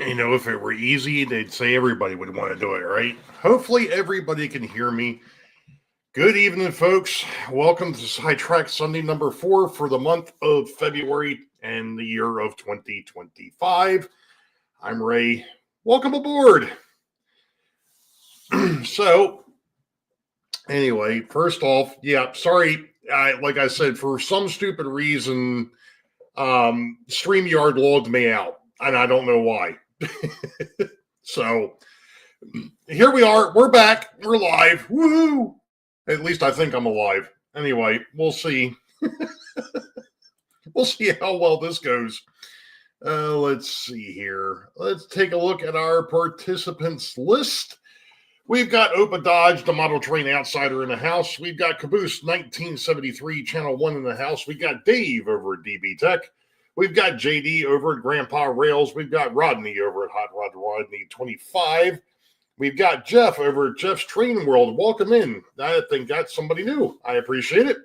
You know, if it were easy, they'd say everybody would want to do it, right? Hopefully, everybody can hear me. Good evening, folks. Welcome to Sidetrack Sunday number 4 for the month of February and the year of 2025. I'm Ray. Welcome aboard. So, anyway, first off, yeah, sorry. Like I said, for some stupid reason, StreamYard logged me out, and I don't know why. So, here we are. We're back. We're live. Woohoo! At least I think I'm alive. Anyway, we'll see. We'll see how well this goes. Let's see here. Let's take a look at our participants list. We've got Opa Dodge, the model train outsider in the house. We've got Caboose 1973, Channel 1 in the house. We've got Dave over at DB Tech. We've got JD over at Grandpa Rails. We've got Rodney over at Hot Rod Rodney 25. We've got Jeff over at Jeff's Training World. Welcome in. I think that's somebody new. I appreciate it.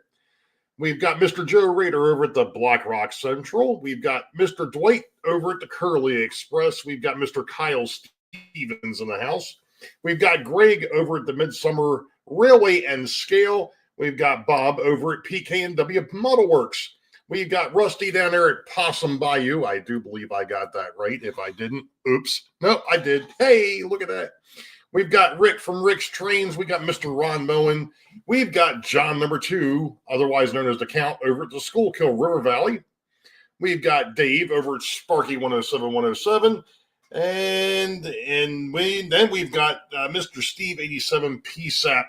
We've got Mr. Joe Rader over at the Black Rock Central. We've got Mr. Dwight over at the Curly Express. We've got Mr. Kyle Stevens in the house. We've got Greg over at the Midsummer Railway and Scale. We've got Bob over at PK&W Model Works. We've got Rusty down there at Possum Bayou. I do believe I got that right. If I didn't, oops. No, I did. Hey, look at that. We've got Rick from Rick's Trains. We got Mr. Ron Moen. We've got John number 2, otherwise known as the Count, over at the Schuylkill River Valley. We've got Dave over at Sparky 107. And then we've got Mr. Steve 87 PSAP.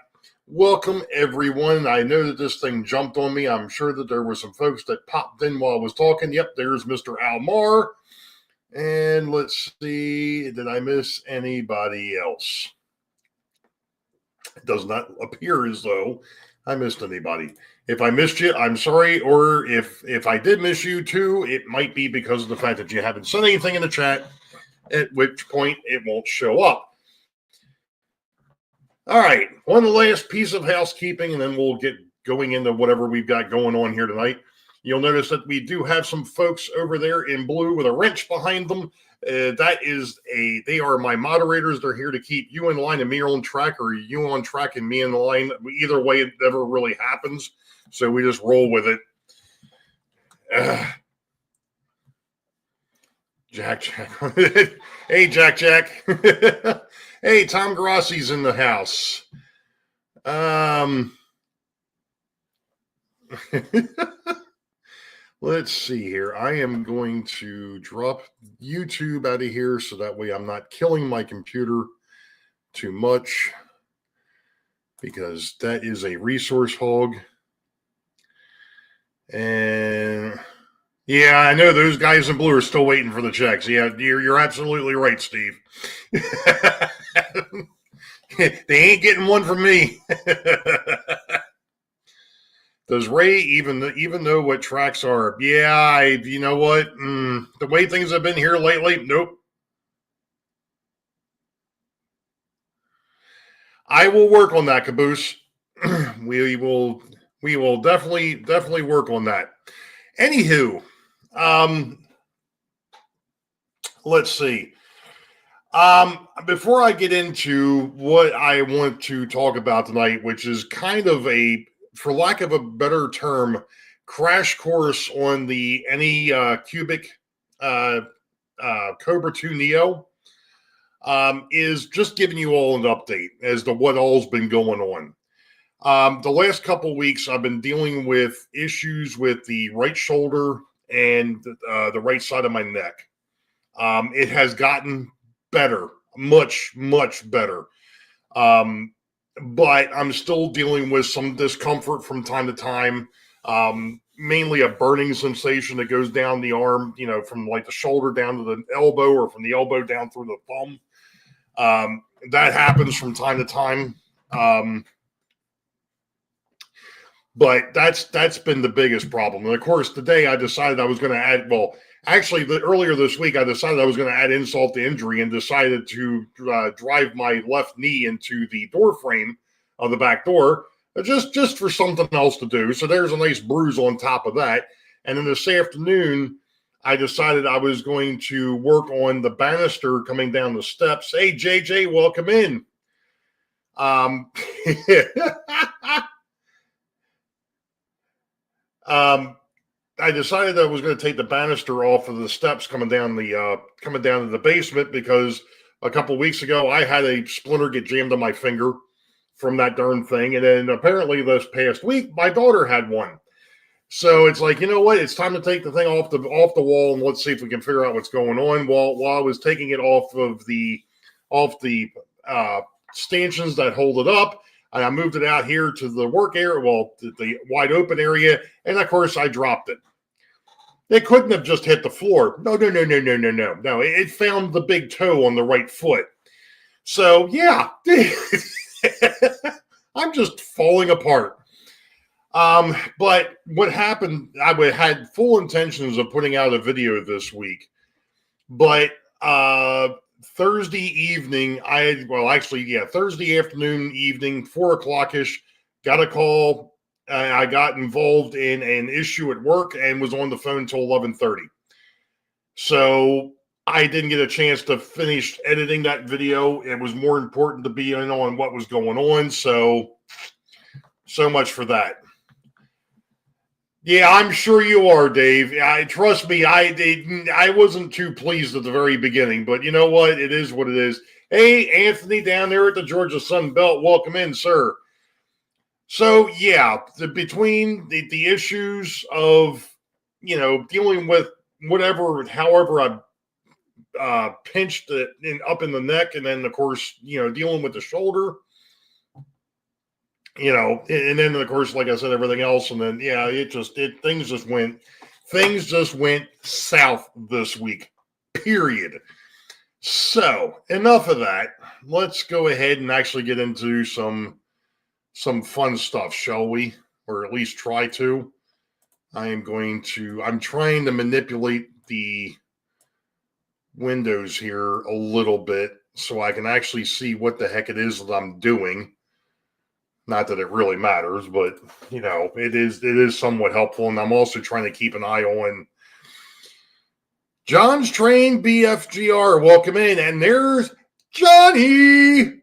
Welcome, everyone. I know that this thing jumped on me. I'm sure that there were some folks that popped in while I was talking. Yep, there's Mr. Almar. And let's see, did I miss anybody else? It does not appear as though I missed anybody. If I missed you, I'm sorry. Or if I did miss you too, it might be because of the fact that you haven't said anything in the chat, at which point it won't show up. All right, one last piece of housekeeping, and then we'll get going into whatever we've got going on here tonight. You'll notice that we do have some folks over there in blue with a wrench behind them. They are my moderators. They're here to keep you in line and me on track, or you on track and me in the line. Either way, it never really happens. So we just roll with it. Jack. Hey, Jack. Hey, Tom Grassi's in the house. Let's see here. I am going to drop YouTube out of here so that way I'm not killing my computer too much, because that is a resource hog. And yeah, I know those guys in blue are still waiting for the checks. Yeah, you're absolutely right, Steve. They ain't getting one from me. Does Ray even know what tracks are? Yeah, you know what? The way things have been here lately, nope. I will work on that, Caboose. we will definitely work on that. Anywho, let's see. Before I get into what I want to talk about tonight, which is kind of for lack of a better term, crash course on the Anycubic Krobra 2 Neo, is just giving you all an update as to what all's been going on. The last couple of weeks, I've been dealing with issues with the right shoulder and the right side of my neck. It has gotten better, much better. But I'm still dealing with some discomfort from time to time, mainly a burning sensation that goes down the arm, from like the shoulder down to the elbow, or from the elbow down through the thumb. That happens from time to time. But that's been the biggest problem. And of course, today I decided I was going to add, earlier this week, I decided I was going to add insult to injury and decided to drive my left knee into the door frame of the back door, just for something else to do. So there's a nice bruise on top of that. And then this afternoon, I decided I was going to work on the banister coming down the steps. Hey, JJ, welcome in. Um, I decided I was going to take the banister off of the steps coming down to the basement because a couple of weeks ago I had a splinter get jammed on my finger from that darn thing, and then apparently this past week my daughter had one. So it's like, you know what? It's time to take the thing off the wall and let's see if we can figure out what's going on. While I was taking it off the stanchions that hold it up, and I moved it out here to the work area, the wide open area, and of course I dropped it. It couldn't have just hit the floor. No. It found the big toe on the right foot. So yeah, I'm just falling apart. But what happened, I had full intentions of putting out a video this week, but Thursday evening, Thursday afternoon, evening, 4:00-ish, got a call. I got involved in an issue at work and was on the phone until 11:30. So I didn't get a chance to finish editing that video. It was more important to be in on what was going on. So much for that. Yeah, I'm sure you are, Dave. Trust me, I wasn't too pleased at the very beginning, but you know what? It is what it is. Hey, Anthony down there at the Georgia Sun Belt, welcome in, sir. So yeah, between the issues of, dealing with however I pinched it up in the neck, and then of course, dealing with the shoulder. And then of course, like I said, everything else, and then things just went south this week. Period. So enough of that. Let's go ahead and actually get into some fun stuff, shall we? Or at least try to. I'm trying to manipulate the windows here a little bit so I can actually see what the heck it is that I'm doing. Not that it really matters, but it is somewhat helpful. And I'm also trying to keep an eye on John's Train BFGR. Welcome in. And there's Johnny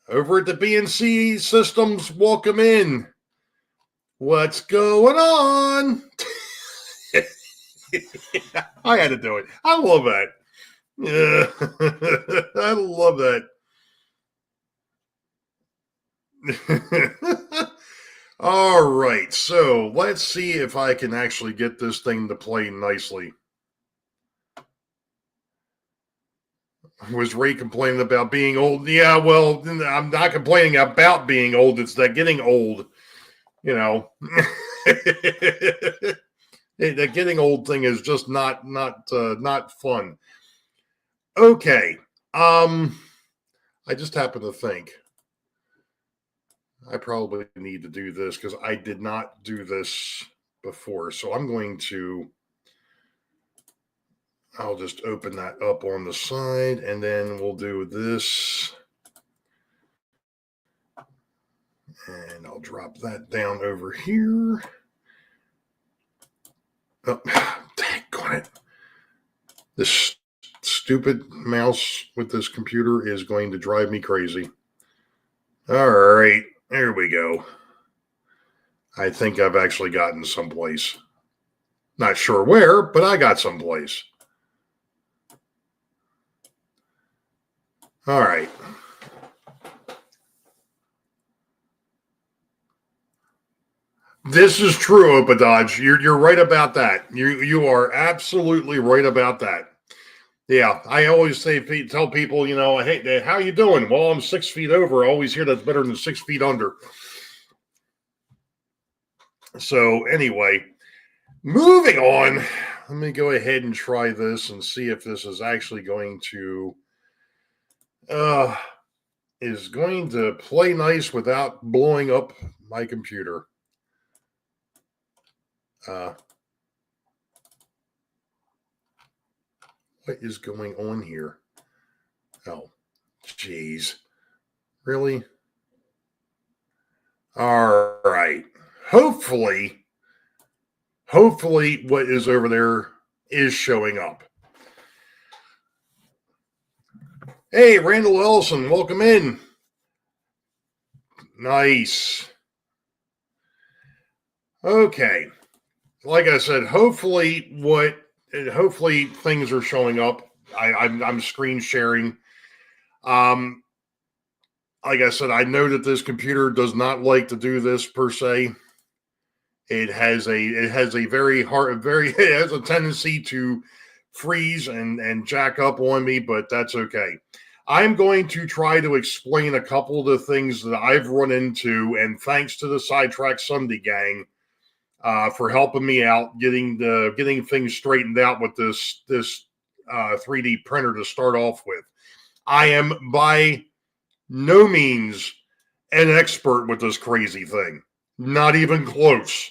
over at the BNC Systems. Welcome in. What's going on? I had to do it. I love that. Yeah. I love that. All right, so let's see if I can actually get this thing to play nicely. Was Ray complaining about being old? Yeah, well, I'm not complaining about being old. It's that getting old, the getting old thing is just not fun. Okay, I just happen to think I probably need to do this because I did not do this before. So I'll just open that up on the side, and then we'll do this. And I'll drop that down over here. Oh, dang it. This stupid mouse with this computer is going to drive me crazy. All right. There we go. I think I've actually gotten someplace. Not sure where, but I got someplace. All right. This is true, Opadodge. You're right about that. You are absolutely right about that. Yeah, I always tell people, hey, how you doing? Well, I'm 6 feet over. I always hear that's better than 6 feet under. So anyway, moving on. Let me go ahead and try this and see if this is actually going to play nice without blowing up my computer. What is going on here? Oh, jeez. Really? All right. Hopefully what is over there is showing up. Hey, Randall Ellison, welcome in. Nice. Okay. Like I said, hopefully things are showing up. I'm screen sharing. Like I said, I know that this computer does not like to do this per se. It has a very it has a tendency to freeze and jack up on me, but that's okay. I'm going to try to explain a couple of the things that I've run into, and thanks to the Sidetrack Sunday gang for helping me out getting things straightened out with this 3D printer to start off with. I am by no means an expert with this crazy thing. Not even close.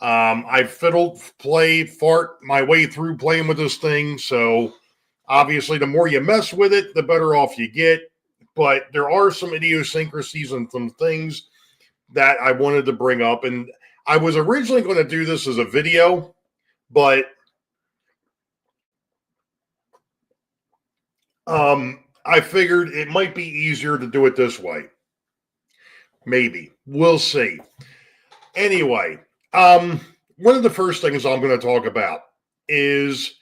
I fart my way through playing with this thing. So obviously the more you mess with it, the better off you get. But there are some idiosyncrasies and some things that I wanted to bring up. And I was originally going to do this as a video, but I figured it might be easier to do it this way. Maybe. We'll see. Anyway, one of the first things I'm going to talk about is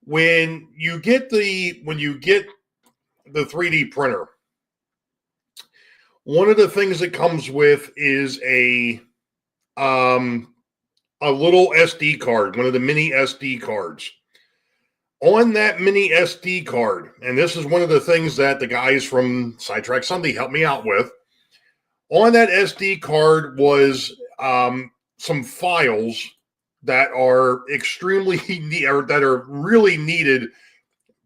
when you get the 3D printer, one of the things it comes with is a little SD card, one of the mini SD cards. On that mini SD card, and this is one of the things that the guys from Sidetrack Sunday helped me out with, on that SD card was some files that are that are really needed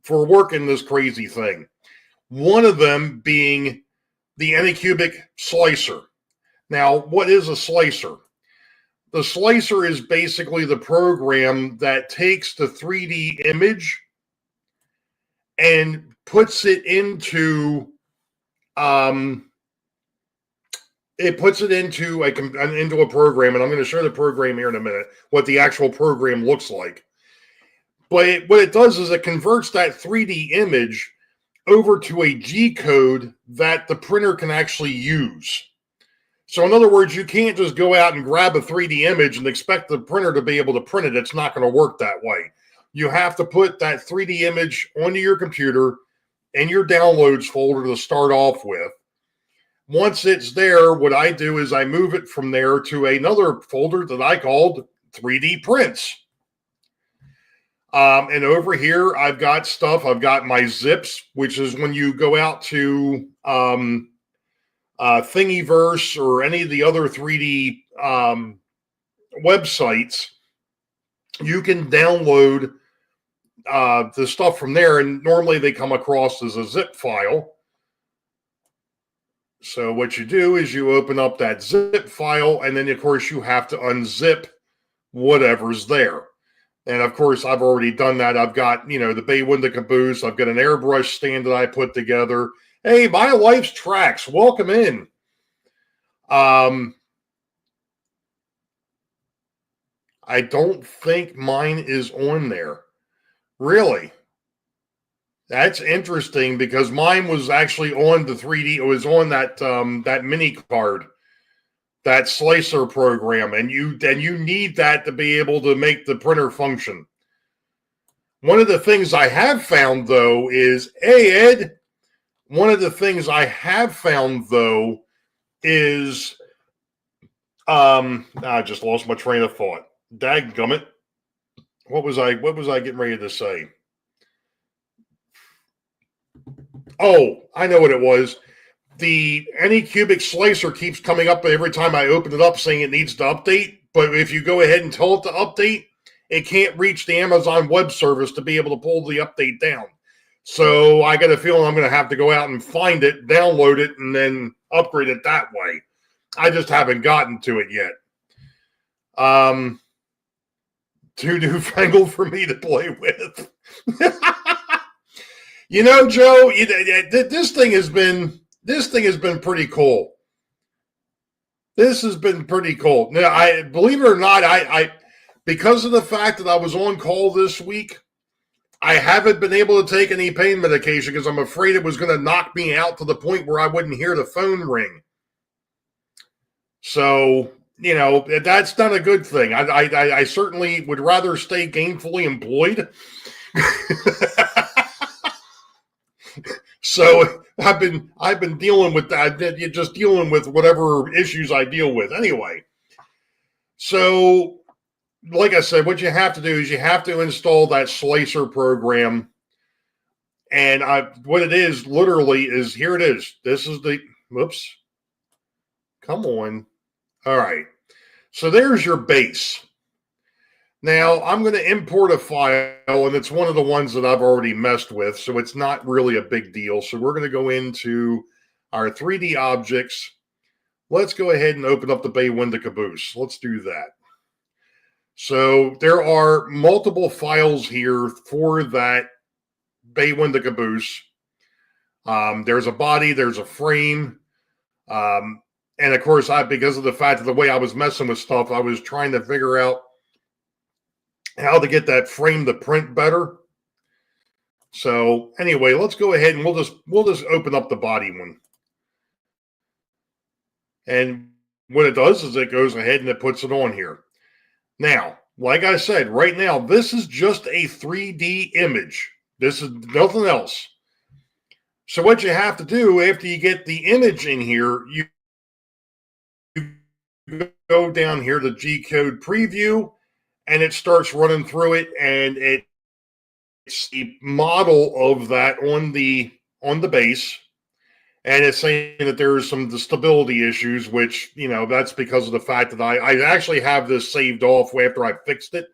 for working this crazy thing. One of them being the Anycubic slicer. Now, what is a slicer? The slicer is basically the program that takes the 3D image and puts it into a program, and I'm going to show the program here in a minute, what the actual program looks like. But what it does is it converts that 3D image over to a G code that the printer can actually use. So in other words, you can't just go out and grab a 3D image and expect the printer to be able to print it. It's not going to work that way. You have to put that 3D image onto your computer in your downloads folder to start off with. Once it's there, what I do is I move it from there to another folder that I called 3D prints. And over here, I've got stuff. I've got my zips, which is when you go out to Thingiverse or any of the other 3D websites, you can download the stuff from there, and normally they come across as a zip file. So what you do is you open up that zip file, and then of course you have to unzip whatever's there. And of course I've already done that. I've got, the bay window caboose. I've got an airbrush stand that I put together. Hey, my life's tracks, welcome in. I don't think mine is on there. Really? That's interesting, because mine was actually on the 3D. It was on that that mini card, that slicer program, and you need that to be able to make the printer function. One of the things I have found, though, is I just lost my train of thought. Dadgummit. What was I getting ready to say? Oh, I know what it was. The Anycubic slicer keeps coming up every time I open it up saying it needs to update. But if you go ahead and tell it to update, it can't reach the Amazon Web Service to be able to pull the update down. So I got a feeling I'm going to have to go out and find it, download it, and then upgrade it that way. I just haven't gotten to it yet. Too newfangled for me to play with. Joe, this thing has been pretty cool. This has been pretty cool. Now, believe it or not, because of the fact that I was on call this week, I haven't been able to take any pain medication because I'm afraid it was going to knock me out to the point where I wouldn't hear the phone ring. So, you know, that's not a good thing. I certainly would rather stay gainfully employed. So I've been dealing with that. Just dealing with whatever issues I deal with anyway. So, like I said, what you have to do is you have to install that slicer program. And what it is literally is, here it is. This is the, whoops. Come on. All right. So there's your base. Now I'm going to import a file, and it's one of the ones that I've already messed with, so it's not really a big deal. So we're going to go into our 3D objects. Let's go ahead and open up the bay window caboose. Let's do that. So there are multiple files here for that bay window caboose. There's a body, there's a frame. And of course, because of the fact of the way I was messing with stuff, I was trying to figure out how to get that frame to print better. So anyway, let's go ahead and we'll just open up the body one. And what it does is it goes ahead and it puts it on here. Now, like I said, right now, this is just a 3D image. This is nothing else. So what you have to do after you get the image in here, you go down here to G-code preview, and it starts running through it, and it's the model of that on the base. And it's saying that there's some stability issues, which, you know, that's because of the fact that I actually have this saved off after I fixed it.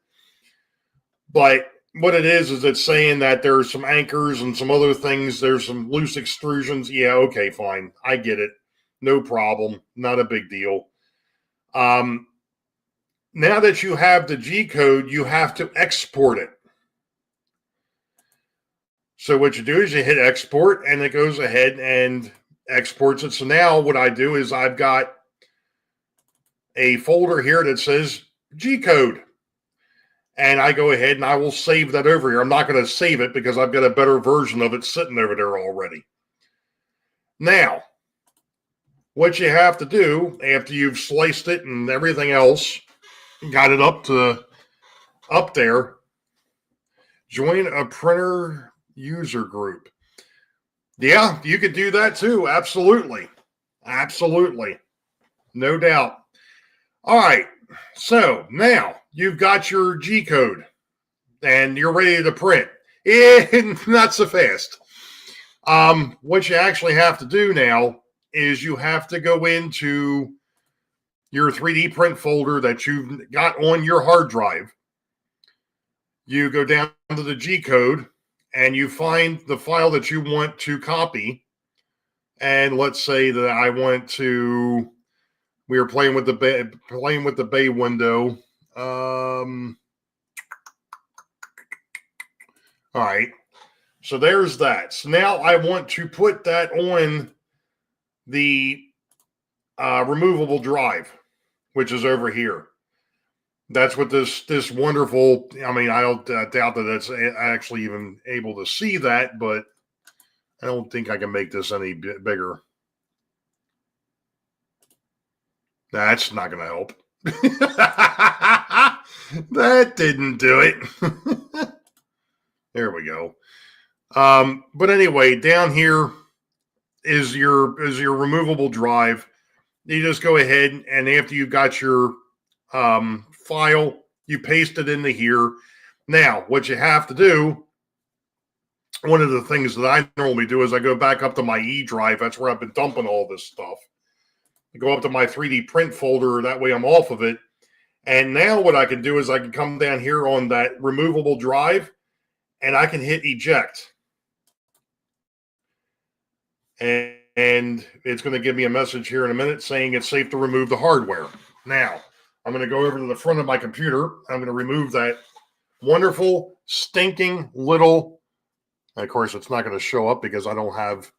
But what it is it's saying that there's some anchors and some other things. There's some loose extrusions. Yeah, okay, fine. I get it. No problem. Not a big deal. Now that you have the G-code, you have to export it. So what you do is you hit export, and it goes ahead and exports it. So now what I do is I've got a folder here that says G-code. And I go ahead and I will save that over here. I'm not going to save it because I've got a better version of it sitting over there already. Now, what you have to do after you've sliced it and everything else, got it up there, join a printer user group. Yeah, you could do that too. Absolutely. Absolutely. No doubt. All right. So now you've got your G-code and you're ready to print. Not so fast. What you actually have to do now is you have to go into your 3D print folder that you've got on your hard drive. You go down to the G-code and you find the file that you want to copy. And let's say that I want to, we were playing with the bay window. All right. So there's that. So now I want to put that on the removable drive, which is over here. That's what this wonderful, I mean, I don't doubt that it's actually even able to see that, but I don't think I can make this any bigger. That's not going to help. That didn't do it. There we go. But anyway, down here is your removable drive. You just go ahead and after you've got your file, you paste it into here. Now, what you have to do, one of the things that I normally do is I go back up to my E drive. That's where I've been dumping all this stuff. I go up to my 3D print folder. That way I'm off of it. And now what I can do is I can come down here on that removable drive and I can hit eject. And it's going to give me a message here in a minute saying it's safe to remove the hardware. Now, I'm going to go over to the front of my computer. I'm going to remove that wonderful, stinking little, of course, it's not going to show up because I don't have,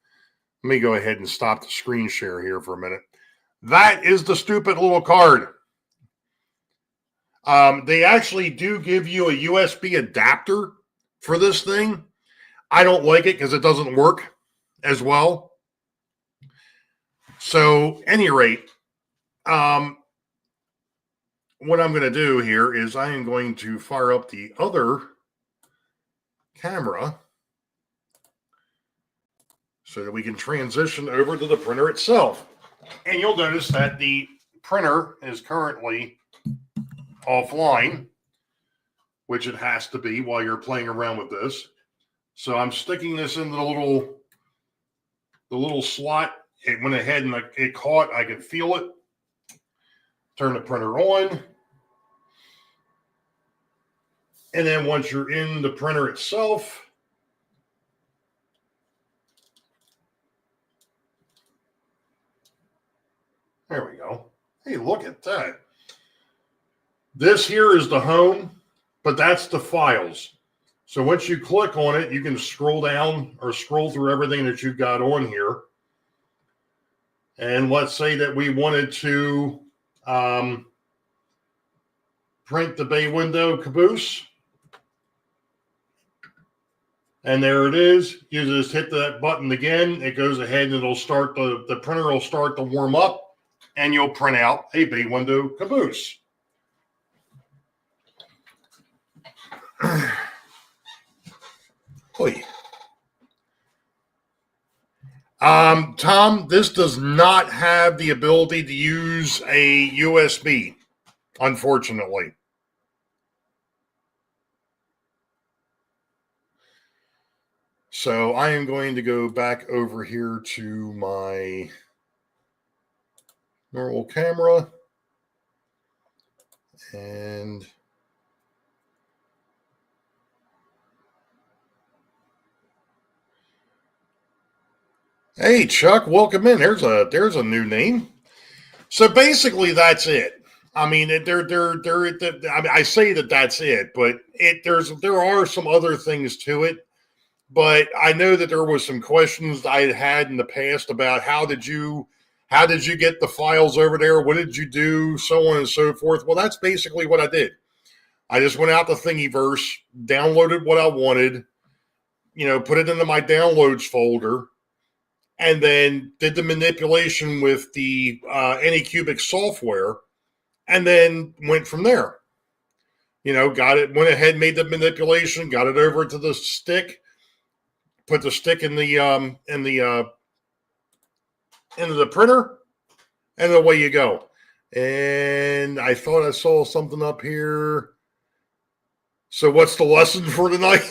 let me go ahead and stop the screen share here for a minute. That is the stupid little card. They actually do give you a USB adapter for this thing. I don't like it because it doesn't work as well. So, any rate, what I'm going to do here is I am going to fire up the other camera so that we can transition over to the printer itself. And you'll notice that the printer is currently offline, which it has to be while you're playing around with this. So I'm sticking this into the little slot. It went ahead and it caught. I could feel it. Turn the printer on. And then once you're in the printer itself, there we go. Hey, look at that. This here is the home, but that's the files. So once you click on it, you can scroll down or scroll through everything that you've got on here. And let's say that we wanted to print the bay window caboose. And there it is. You just hit that button again. It goes ahead and it'll start the printer will start to warm up, and you'll print out a bay window caboose. Tom, this does not have the ability to use a USB, unfortunately. So I am going to go back over here to my normal camera and hey, Chuck, welcome in. There's a new name. So basically, that's it. I mean, I say that's it, but there are some other things to it. But I know that there was some questions I had in the past about how did you get the files over there? What did you do? So on and so forth. Well, that's basically what I did. I just went out to Thingiverse, downloaded what I wanted, put it into my downloads folder, and then did the manipulation with the Anycubic software, and then went from there. Got it, went ahead, made the manipulation, got it over to the stick, put the stick into the printer, and away you go. And I thought I saw something up here. So what's the lesson for tonight?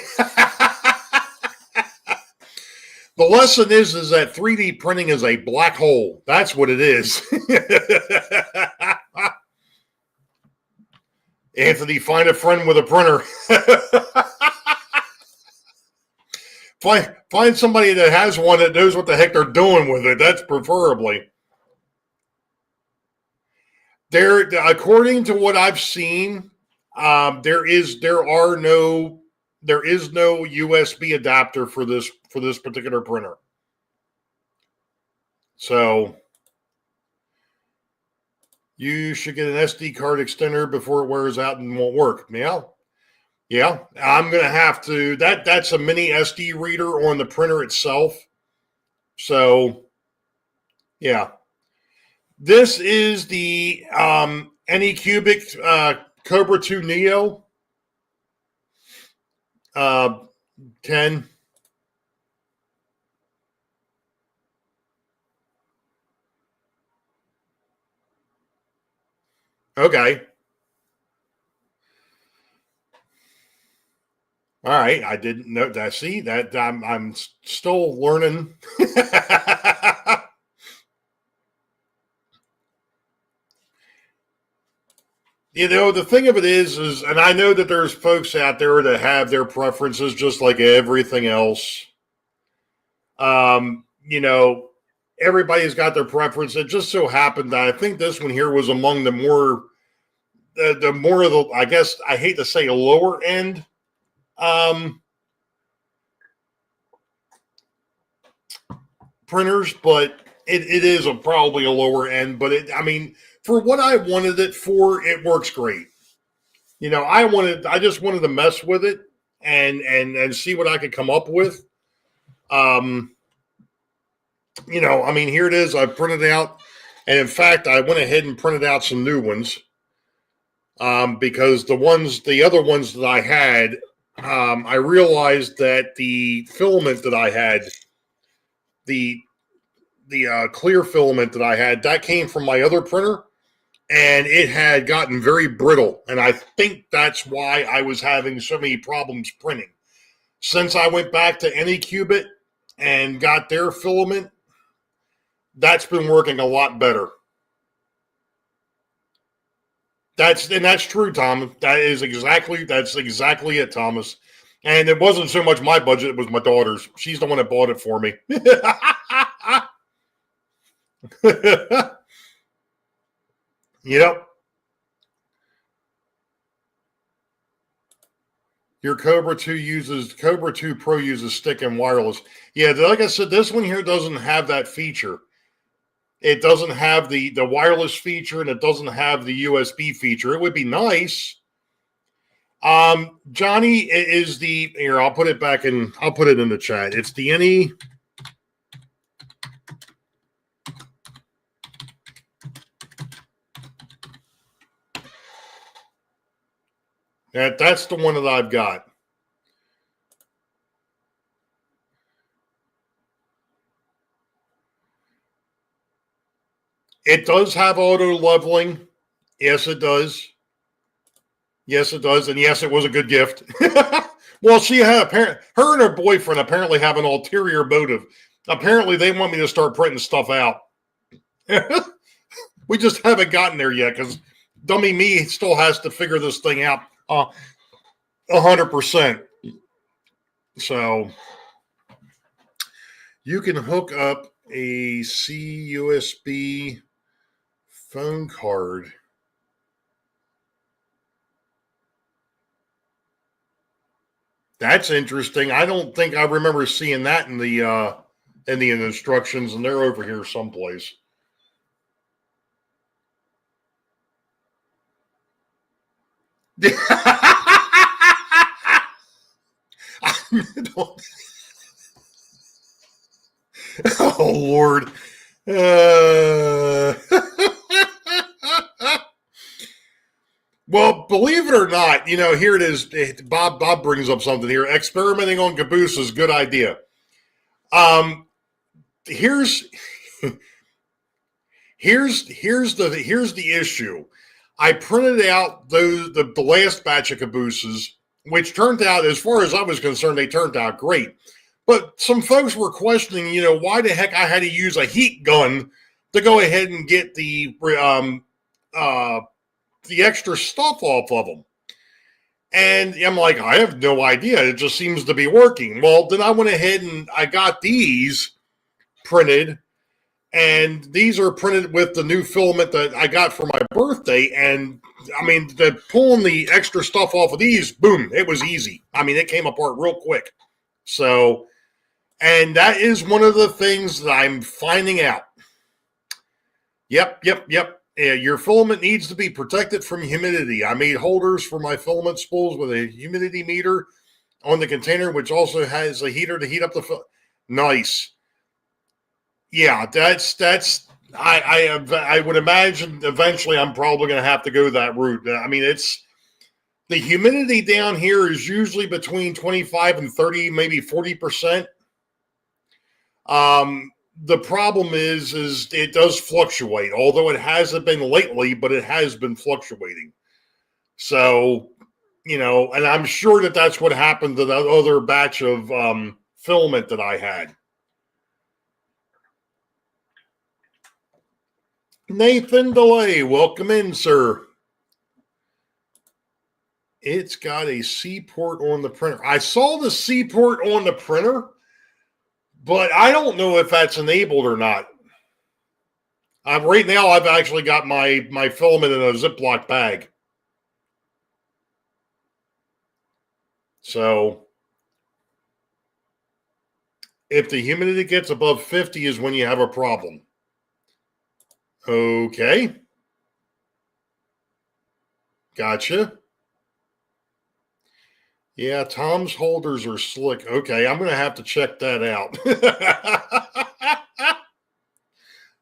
The lesson is that 3D printing is a black hole. That's what it is. Anthony, find a friend with a printer. Find somebody that has one that knows what the heck they're doing with it. That's preferably. According to what I've seen, there is no USB adapter for this particular printer. So you should get an SD card extender before it wears out and won't work. Yeah, I'm going to have to. That's a mini SD reader on the printer itself. So, yeah. This is the Anycubic Krobra 2 Neo 10. Okay. All right, I didn't know that. See that I'm still learning. The thing of it is, and I know that there's folks out there that have their preferences just like everything else. Everybody's got their preference. It just so happened that I think this one here was among the more of the, I guess I hate to say lower end. Printers, but it is probably a lower end. But for what I wanted it for, it works great. I just wanted to mess with it and see what I could come up with. Here it is. I printed out, and in fact, I went ahead and printed out some new ones because the other ones that I had, I realized that the filament that I had, the clear filament that I had, that came from my other printer, and it had gotten very brittle, and I think that's why I was having so many problems printing. Since I went back to Anycubic and got their filament, that's been working a lot better. That's true, Tom. That's exactly it, Thomas. And it wasn't so much my budget, it was my daughter's. She's the one that bought it for me. Yep. Your Krobra 2 Pro uses stick and wireless. Yeah, like I said, this one here doesn't have that feature. It doesn't have the wireless feature, and it doesn't have the USB feature. It would be nice. Johnny is here. I'll put it in the chat. It's the Any. That's the one that I've got. It does have auto leveling. Yes, it does. Yes, it does. And yes, it was a good gift. Well, her and her boyfriend apparently have an ulterior motive. Apparently, they want me to start printing stuff out. We just haven't gotten there yet because dummy me still has to figure this thing out 100%. So you can hook up a CUSB phone card. That's interesting. I don't think I remember seeing that in the instructions, and they're over here someplace. Oh Lord. Well, believe it or not, here it is. Bob brings up something here. Experimenting on caboose is a good idea. Here's the issue. I printed out the last batch of cabooses, which turned out, as far as I was concerned, they turned out great. But some folks were questioning, why the heck I had to use a heat gun to go ahead and get the extra stuff off of them. And I'm like, I have no idea. It just seems to be working. Well, then I went ahead and I got these printed, and these are printed with the new filament that I got for my birthday. And pulling the extra stuff off of these, boom, it was easy. It came apart real quick. So, and that is one of the things that I'm finding out. Yep. Your filament needs to be protected from humidity. I made holders for my filament spools with a humidity meter on the container, which also has a heater to heat up the filament. Nice. Yeah, I would imagine eventually I'm probably going to have to go that route. It's the humidity down here is usually between 25 and 30, maybe 40%. The problem is it does fluctuate, although it hasn't been lately, but it has been fluctuating. So, and I'm sure that that's what happened to that other batch of filament that I had. Nathan DeLay, welcome in, sir. It's got a C port on the printer. I saw the C port on the printer, but I don't know if that's enabled or not. Right now, I've actually got my filament in a Ziploc bag. So, if the humidity gets above 50 is when you have a problem. Okay. Gotcha. Yeah, Tom's holders are slick. Okay, I'm going to have to check that out.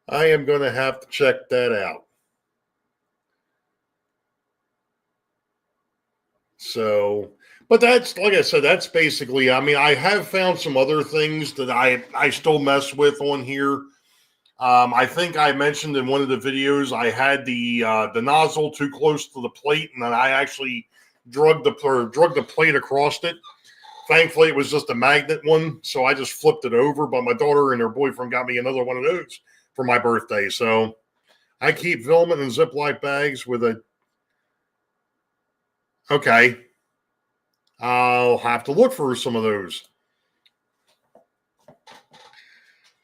I am going to have to check that out. So, but that's, like I said, that's basically, I mean, I have found some other things that I still mess with on here. I think I mentioned in one of the videos I had the nozzle too close to the plate, and then I actually drug the plate across it. Thankfully, it was just a magnet one, so I just flipped it over. But my daughter and her boyfriend got me another one of those for my birthday. So I keep filament in Ziploc bags with a. Okay, I'll have to look for some of those.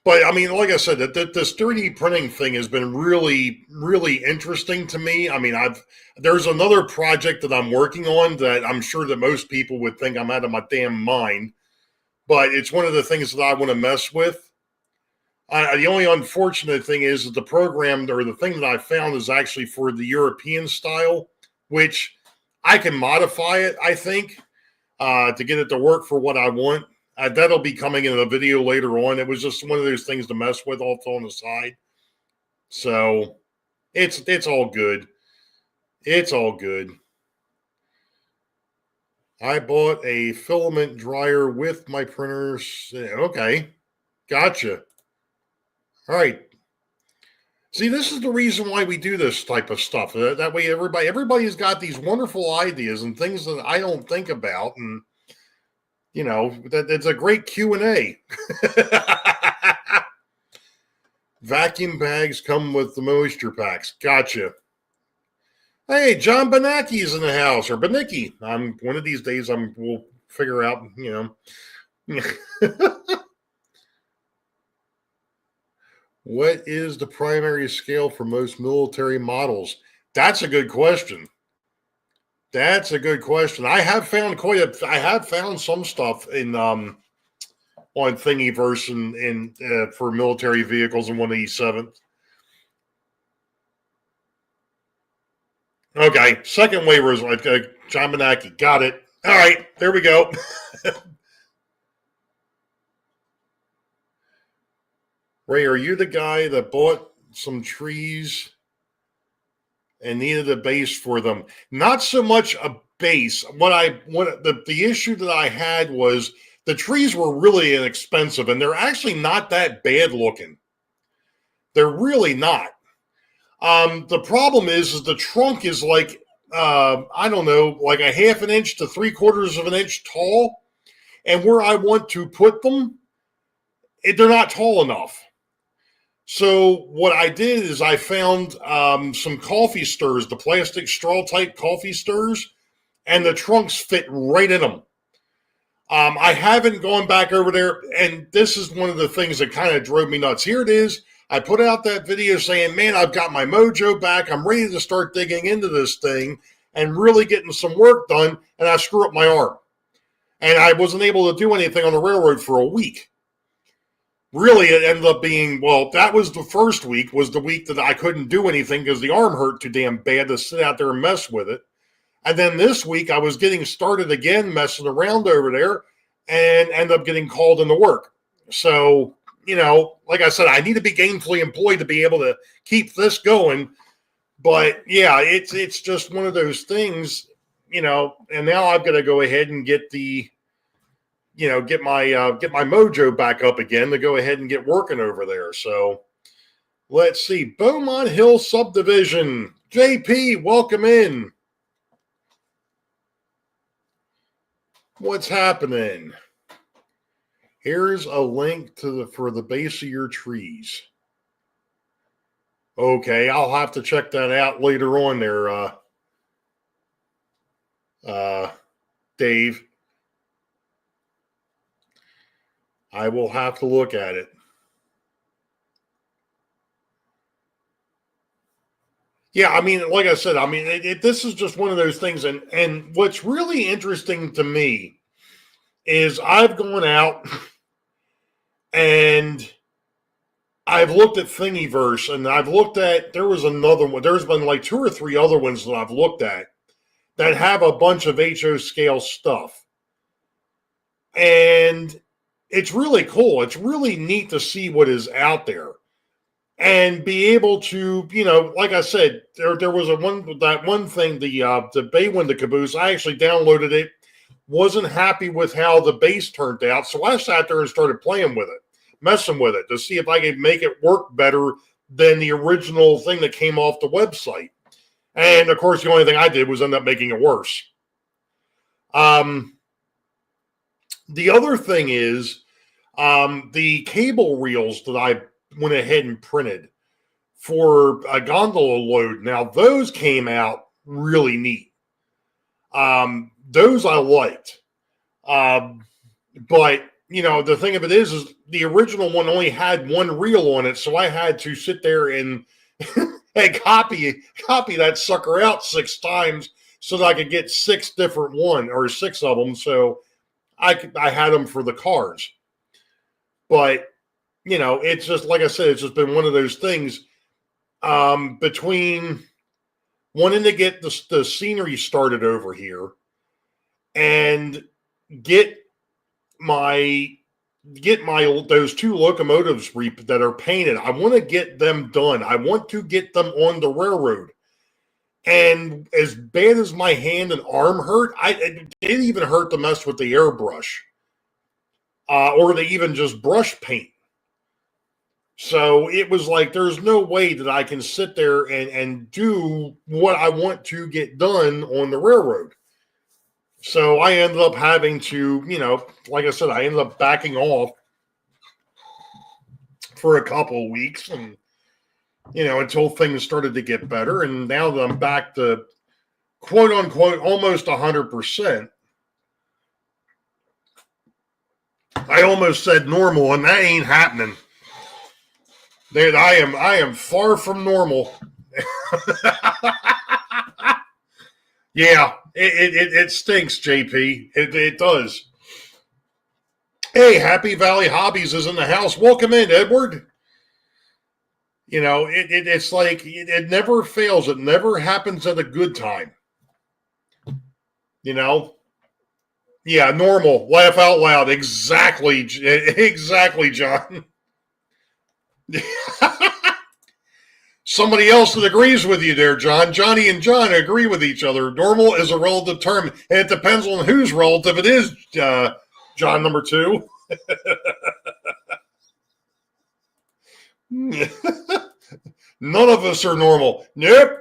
But I mean, like I said, that this 3D printing thing has been really, really interesting to me. I mean, there's another project that I'm working on that I'm sure that most people would think I'm out of my damn mind, but it's one of the things that I want to mess with. The only unfortunate thing is that the program or the thing that I found is actually for the European style, which I can modify it, I think, to get it to work for what I want. That'll be coming in a video later on. It was just one of those things to mess with off on the side. So it's all good. It's all good. I bought a filament dryer with my printers. Okay. Gotcha. All right. See, this is the reason why we do this type of stuff. That way everybody's got these wonderful ideas and things that I don't think about, and you know, it's a great Q&A. Vacuum bags come with the moisture packs. Gotcha. Hey, John Benacki's in the house, or Benicki. One of these days we'll figure out, you know. What is the primary scale for most military models? That's a good question. That's a good question. I have found some stuff in on Thingiverse and for military vehicles in 187th. Okay, second waiver is John Benacki. Got it. All right, there we go. Ray, are you the guy that bought some trees and needed a base for them? Not so much a base. The issue that I had was the trees were really inexpensive, and they're actually not that bad looking. They're really not. The problem is the trunk is like I don't know, like a half an inch to 3/4 of an inch tall, and where I want to put them, they're not tall enough. So what I did is I found some coffee stirs, the plastic straw type coffee stirs, and the trunks fit right in them. I haven't gone back over there, and this is one of the things that kind of drove me nuts. Here it is. I put out that video saying, man, I've got my mojo back. I'm ready to start digging into this thing and really getting some work done, and I screw up my arm. And I wasn't able to do anything on the railroad for a week. Really, it ended up being, well, that was the first week, was the week that I couldn't do anything because the arm hurt too damn bad to sit out there and mess with it. And then this week, I was getting started again, messing around over there, and end up getting called into work. So, you know, like I said, I need to be gainfully employed to be able to keep this going. But yeah, it's just one of those things, you know. And now I've got to go ahead and get get my mojo back up again to go ahead and get working over there. So let's see, Beaumont Hill Subdivision, JP, welcome in. What's happening? Here's a link for the base of your trees. Okay, I'll have to check that out later on there, Dave. I will have to look at it. Yeah, I mean, like I said, I mean, this is just one of those things. And what's really interesting to me is I've gone out and I've looked at Thingiverse, and there was another one. There's been like 2 or 3 other ones that I've looked at that have a bunch of HO scale stuff. And it's really cool. It's really neat to see what is out there and be able to, like I said, there was that one thing, the bay window caboose. I actually downloaded it, wasn't happy with how the base turned out, so I sat there and started playing with it, messing with it to see if I could make it work better than the original thing that came off the website. And of course, the only thing I did was end up making it worse. The other thing is the cable reels that I went ahead and printed for a gondola load. Now, those came out really neat. Those I liked. But, the thing of it is the original one only had one reel on it, so I had to sit there and, and copy that sucker out 6 times so that I could get 6 of them. So I had them for the cars. But, it's just, like I said, it's just been one of those things between wanting to get the scenery started over here and get those 2 locomotives that are painted. I want to get them done. I want to get them on the railroad. And as bad as my hand and arm hurt, it didn't even hurt to mess with the airbrush or to even just brush paint. So it was like, there's no way that I can sit there and do what I want to get done on the railroad. So I ended up having to, like I said, I ended up backing off for a couple of weeks and, until things started to get better. And now that I'm back to quote unquote almost 100%, I almost said normal, and that ain't happening. Dude, I am far from normal. Yeah, it stinks, JP. It does. Hey, Happy Valley Hobbies is in the house. Welcome in, Edward. It's like it never fails. It never happens at a good time. Yeah, normal. Laugh out loud. Exactly, John. Somebody else that agrees with you there, John. Johnny and John agree with each other. Normal is a relative term, and it depends on whose relative it is, John number 2. None of us are normal. Nope.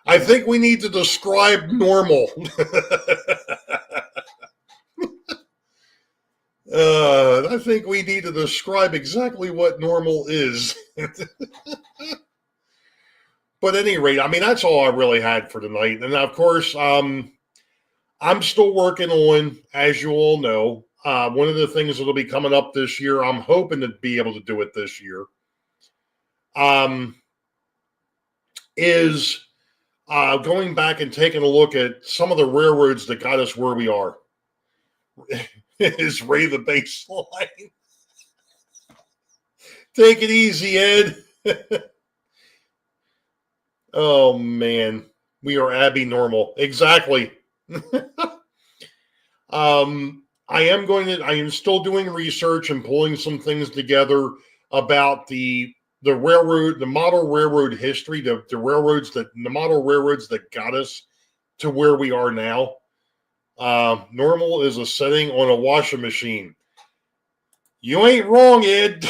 I think we need to describe normal. I think we need to describe exactly what normal is. But at any rate, that's all I really had for tonight. And of course, I'm still working on, as you all know, one of the things that'll be coming up this year. I'm hoping to be able to do it this year. Is going back and taking a look at some of the railroads that got us where we are. Is Ray the baseline? Take it easy, Ed. Oh man, we are Abby normal. Exactly. I am still doing research and pulling some things together about the railroad, the model railroad history, the model railroads that got us to where we are now. Normal is a setting on a washing machine. You ain't wrong, Ed.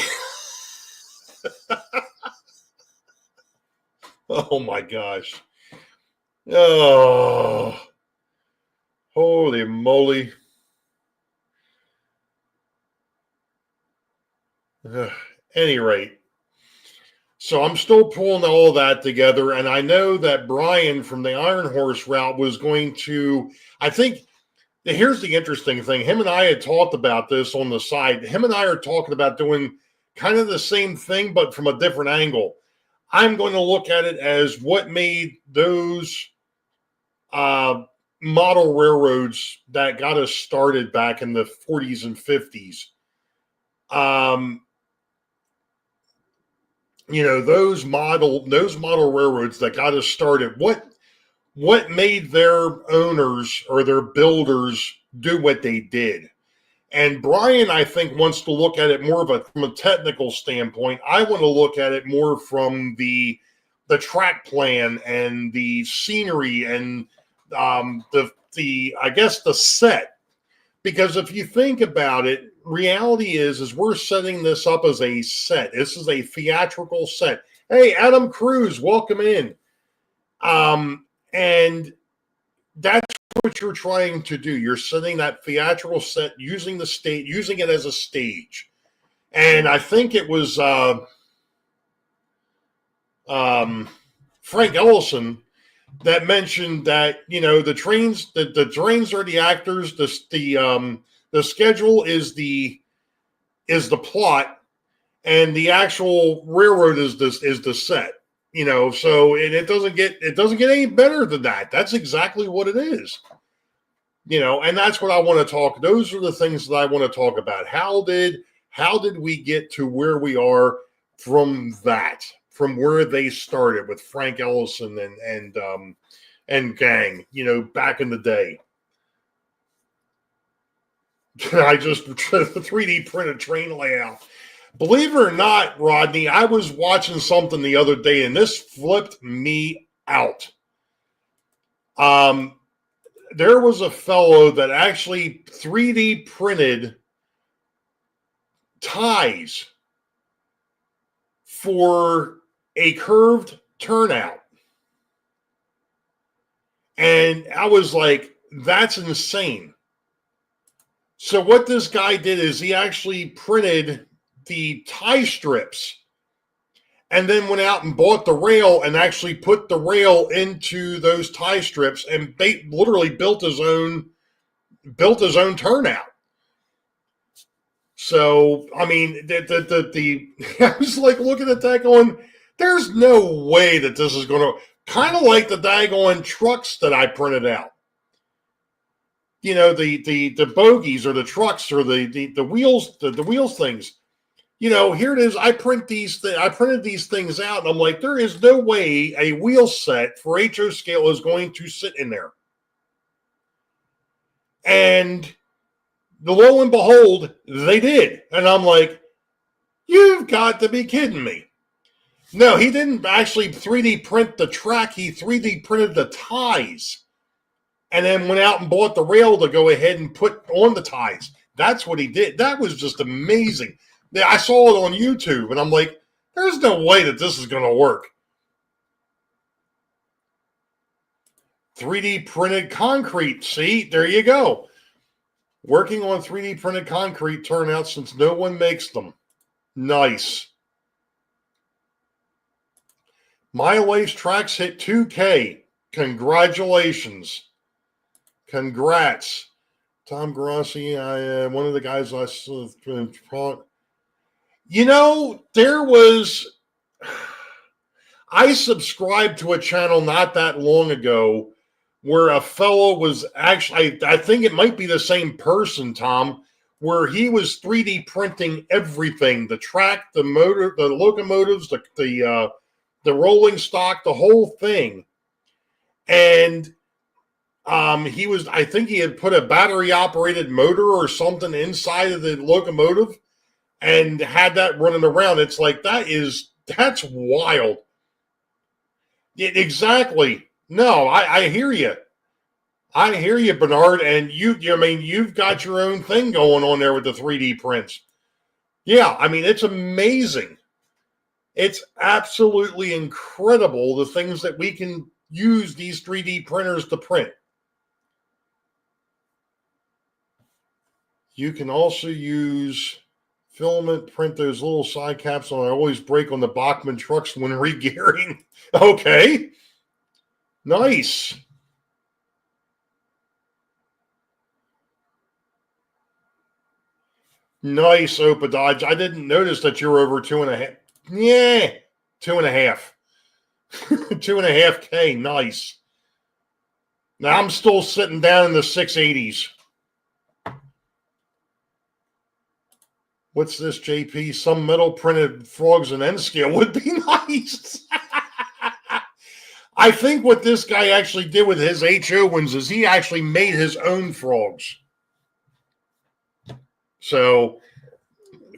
Oh my gosh. Oh, holy moly. Any rate. So I'm still pulling all that together, and I know that Brian from the Iron Horse route was going to, I think, here's the interesting thing. Him and I had talked about this on the side. Him and I are talking about doing kind of the same thing, but from a different angle. I'm going to look at it as what made those model railroads that got us started back in the 40s and 50s. Those model railroads that got us started. what made their owners or their builders do what they did. And Brian, I think, wants to look at it more from a technical standpoint. I want to look at it more from the track plan and the scenery and the I guess the set. Because if you think about it, reality is we're setting this up as a set. This is a theatrical set. Hey, Adam Cruz, welcome in. And that's what you're trying to do. You're setting that theatrical set, using the stage, using it as a stage. And I think it was Frank Ellison that mentioned that, you know, the trains are the actors, the schedule is the plot, and the actual railroad is the set. You know, so it doesn't get any better than that. That's exactly what it is. You know, and that's what I want to talk. Those are the things that I want to talk about. How did we get to where we are from where they started with Frank Ellison and gang, you know, back in the day. I just 3D printed train layout. Believe it or not, Rodney, I was watching something the other day, and this flipped me out. There was a fellow that actually 3D printed ties for a curved turnout. And I was like, that's insane. So what this guy did is he actually printed the tie strips and then went out and bought the rail and actually put the rail into those tie strips and literally built his own turnout. So, I mean, I was like looking at that going, there's no way that this is going to, kind of like the daggone trucks that I printed out. You know, the bogies or the trucks or the wheels, the wheels things. You know, here it is. I printed these things out, and I'm like, there is no way a wheel set for HO scale is going to sit in there. And lo and behold, they did. And I'm like, you've got to be kidding me. No, he didn't actually 3D print the track. He 3D printed the ties and then went out and bought the rail to go ahead and put on the ties. That's what he did. That was just amazing. I saw it on YouTube, and I'm like, there's no way that this is going to work. 3D printed concrete. See, there you go. Working on 3D printed concrete turnout since no one makes them. Nice. My Life's Tracks hit 2K. Congratulations. Congrats. Tom Grossi, one of the guys I saw. You know, I subscribed to a channel not that long ago where a fellow was actually, I think it might be the same person, Tom, where he was 3D printing everything, the track, the motor, the locomotives, the rolling stock, the whole thing. And I think he had put a battery operated motor or something inside of the locomotive and had that running around. It's like, that's wild. Exactly. No, I hear you. I hear you, Bernard. And you've got your own thing going on there with the 3D prints. Yeah, I mean, it's amazing. It's absolutely incredible the things that we can use these 3D printers to print. You can also use filament, print those little side caps on. I always break on the Bachmann trucks when regearing. Okay. Nice. Nice, Opa Dodge. I didn't notice that you were over 2.5. Yeah, 2.5. 2.5K. Nice. Now I'm still sitting down in the 680s. What's this, JP? Some metal printed frogs and N scale would be nice. I think what this guy actually did with his HO ones is he actually made his own frogs. So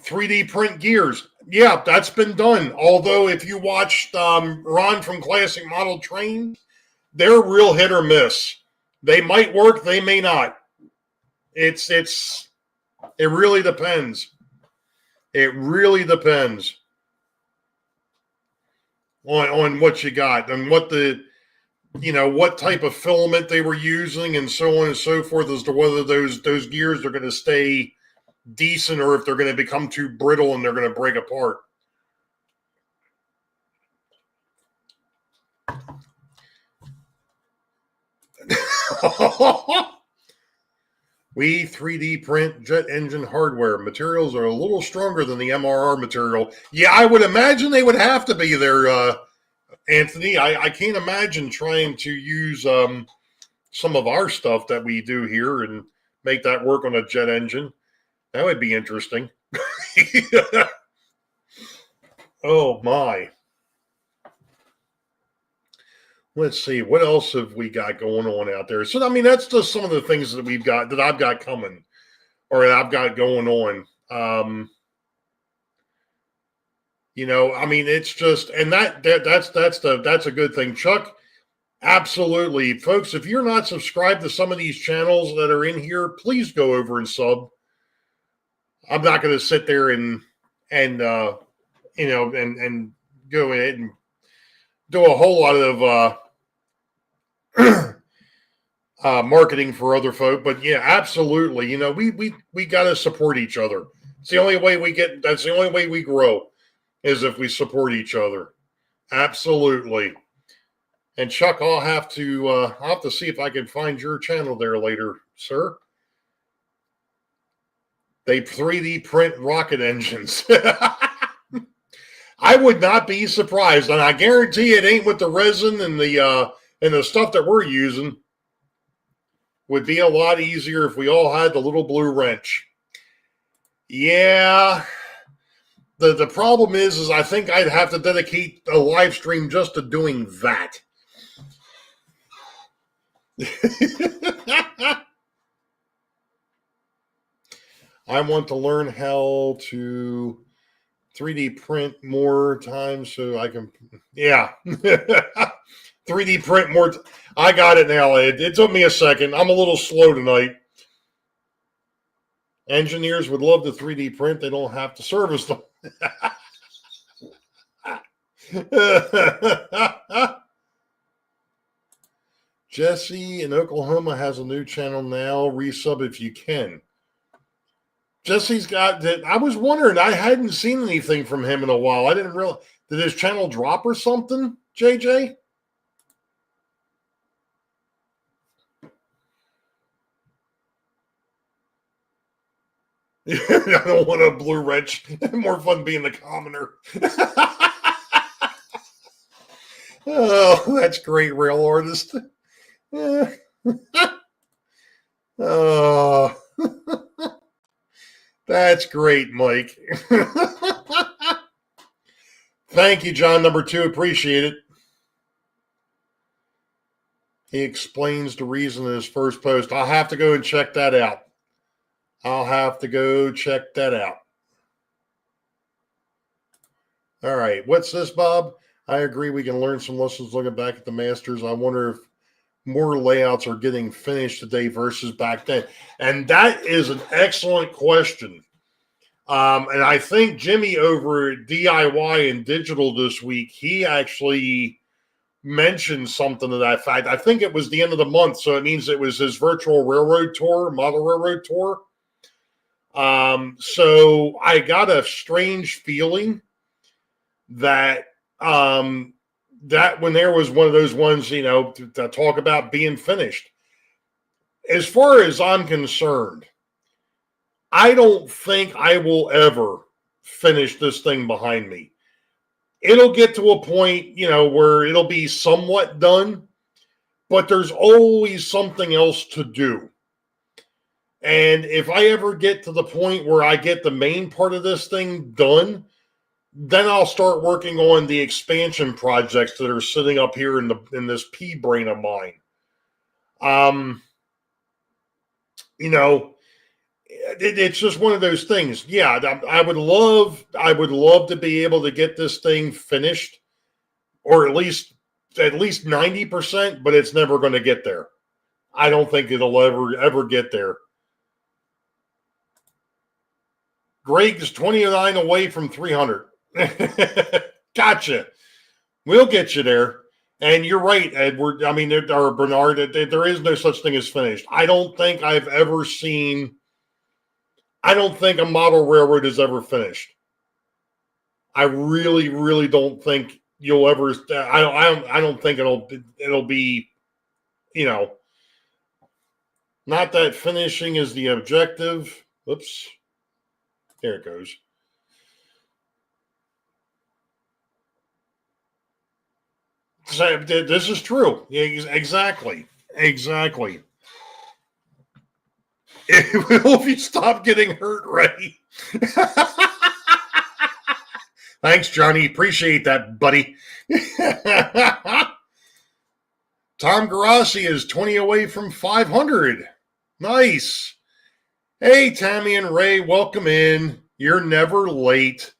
3D print gears. Yeah, that's been done. Although if you watched Ron from Classic Model Train, they're real hit or miss. They might work, they may not. It really depends. It really depends on what you got and what what type of filament they were using and so on and so forth as to whether those gears are going to stay decent or if they're going to become too brittle and they're going to break apart. We 3D print jet engine hardware. Materials are a little stronger than the MRR material. Yeah, I would imagine they would have to be there, Anthony. I can't imagine trying to use some of our stuff that we do here and make that work on a jet engine. That would be interesting. Oh, my. Let's see. What else have we got going on out there? So, I mean, that's just some of the things that we've got, that I've got coming or that I've got going on. I mean, it's just, and that's a good thing. Chuck, absolutely. Folks, if you're not subscribed to some of these channels that are in here, please go over and sub. I'm not going to sit there and go ahead and do a whole lot of marketing for other folk, but yeah, absolutely. We got to support each other. It's the only way that's the only way we grow is if we support each other. Absolutely. And Chuck, I'll have to see if I can find your channel there later, sir. They 3D print rocket engines. I would not be surprised, and I guarantee it ain't with the resin and the stuff that we're using. Would be a lot easier if we all had the little blue wrench. Yeah. The problem is I think I'd have to dedicate a live stream just to doing that. I want to learn how to 3D print more times so I can, 3D print more. I got it now, Ed. It took me a second. I'm a little slow tonight. Engineers would love to 3D print. They don't have to service them. Jesse in Oklahoma has a new channel now. Resub if you can. Jesse's got that. I was wondering. I hadn't seen anything from him in a while. I didn't realize. Did his channel drop or something, JJ? I don't want a blue wrench. More fun being the commoner. Oh, that's great, rail artist. Oh, that's great, Mike. Thank you, John number 2. Appreciate it. He explains the reason in his first post. I'll have to go and check that out. All right. What's this, Bob? I agree. We can learn some lessons looking back at the Masters. I wonder if more layouts are getting finished today versus back then. And that is an excellent question. And I think Jimmy over at DIY and Digital this week, he actually mentioned something to that fact. I think it was the end of the month, so it means it was his virtual railroad tour, model railroad tour. So I got a strange feeling that that when there was one of those ones, to talk about being finished. As far as I'm concerned, I don't think I will ever finish this thing behind me. It'll get to a point, where it'll be somewhat done, but there's always something else to do. And if I ever get to the point where I get the main part of this thing done, Then I'll start working on the expansion projects that are sitting up here in this pea brain of mine. You know, it's just one of those things. Yeah, I would love to be able to get this thing finished, or at least 90%, but it's never going to get there. I don't think it'll ever get there. Greg's 29 away from 300. Gotcha. We'll get you there. And you're right, Edward. I mean, or Bernard, there is no such thing as finished. I don't think a model railroad is ever finished. I really, really don't think you'll ever. I don't think it'll be, not that finishing is the objective. Oops. There it goes. So this is true. Exactly. If you stop getting hurt, Ray. Thanks, Johnny. Appreciate that, buddy. Tom Garassi is 20 away from 500. Nice. Hey, Tammy and Ray, welcome in. You're never late.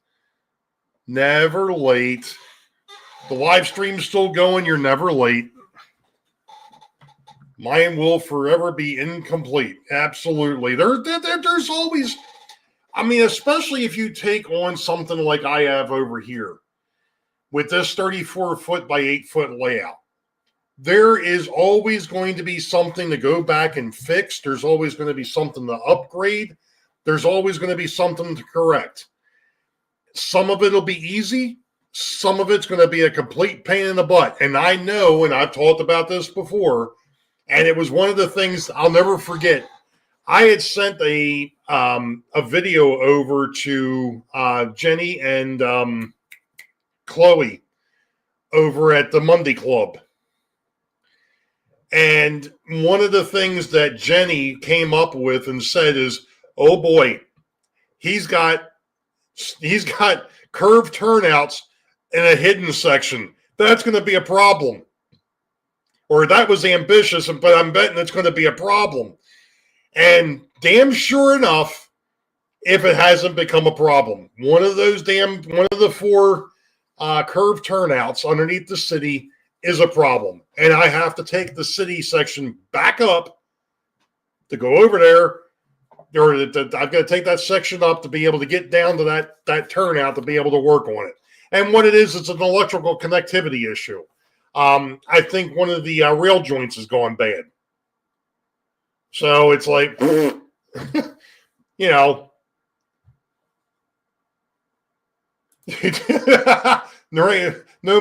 Never late. The live stream's still going. You're never late. Mine will forever be incomplete. Absolutely. There's always, I mean, especially if you take on something like I have over here with this 34-foot by 8-foot layout. There is always going to be something to go back and fix. There's always going to be something to upgrade. There's always going to be something to correct. Some of it will be easy. Some of it's going to be a complete pain in the butt. And I know, and I've talked about this before, and it was one of the things I'll never forget. I had sent a video over to Jenny and Chloe over at the Monday Club. And one of the things that Jenny came up with and said is, oh boy, he's got curved turnouts in a hidden section. That's going to be a problem. Or that was ambitious, but I'm betting it's going to be a problem. And damn sure enough, if it hasn't become a problem, one of the 4 curved turnouts underneath the city is a problem. And I have to take the city section back up to go over there. Or I've got to take that section up to be able to get down to that turnout to be able to work on it. And what it is, it's an electrical connectivity issue. I think one of the rail joints has gone bad. So it's like, no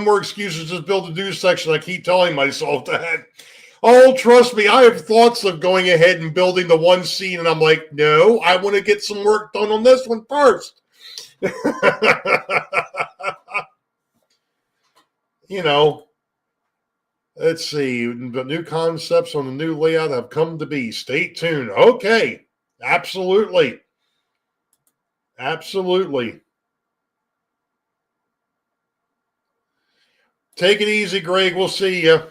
more excuses, just build a new section. I keep telling myself that. Oh, trust me, I have thoughts of going ahead and building the one scene, and I'm like, no, I want to get some work done on this one first. Let's see. The new concepts on the new layout have come to be. Stay tuned. Okay. Absolutely. Take it easy, Greg. We'll see you.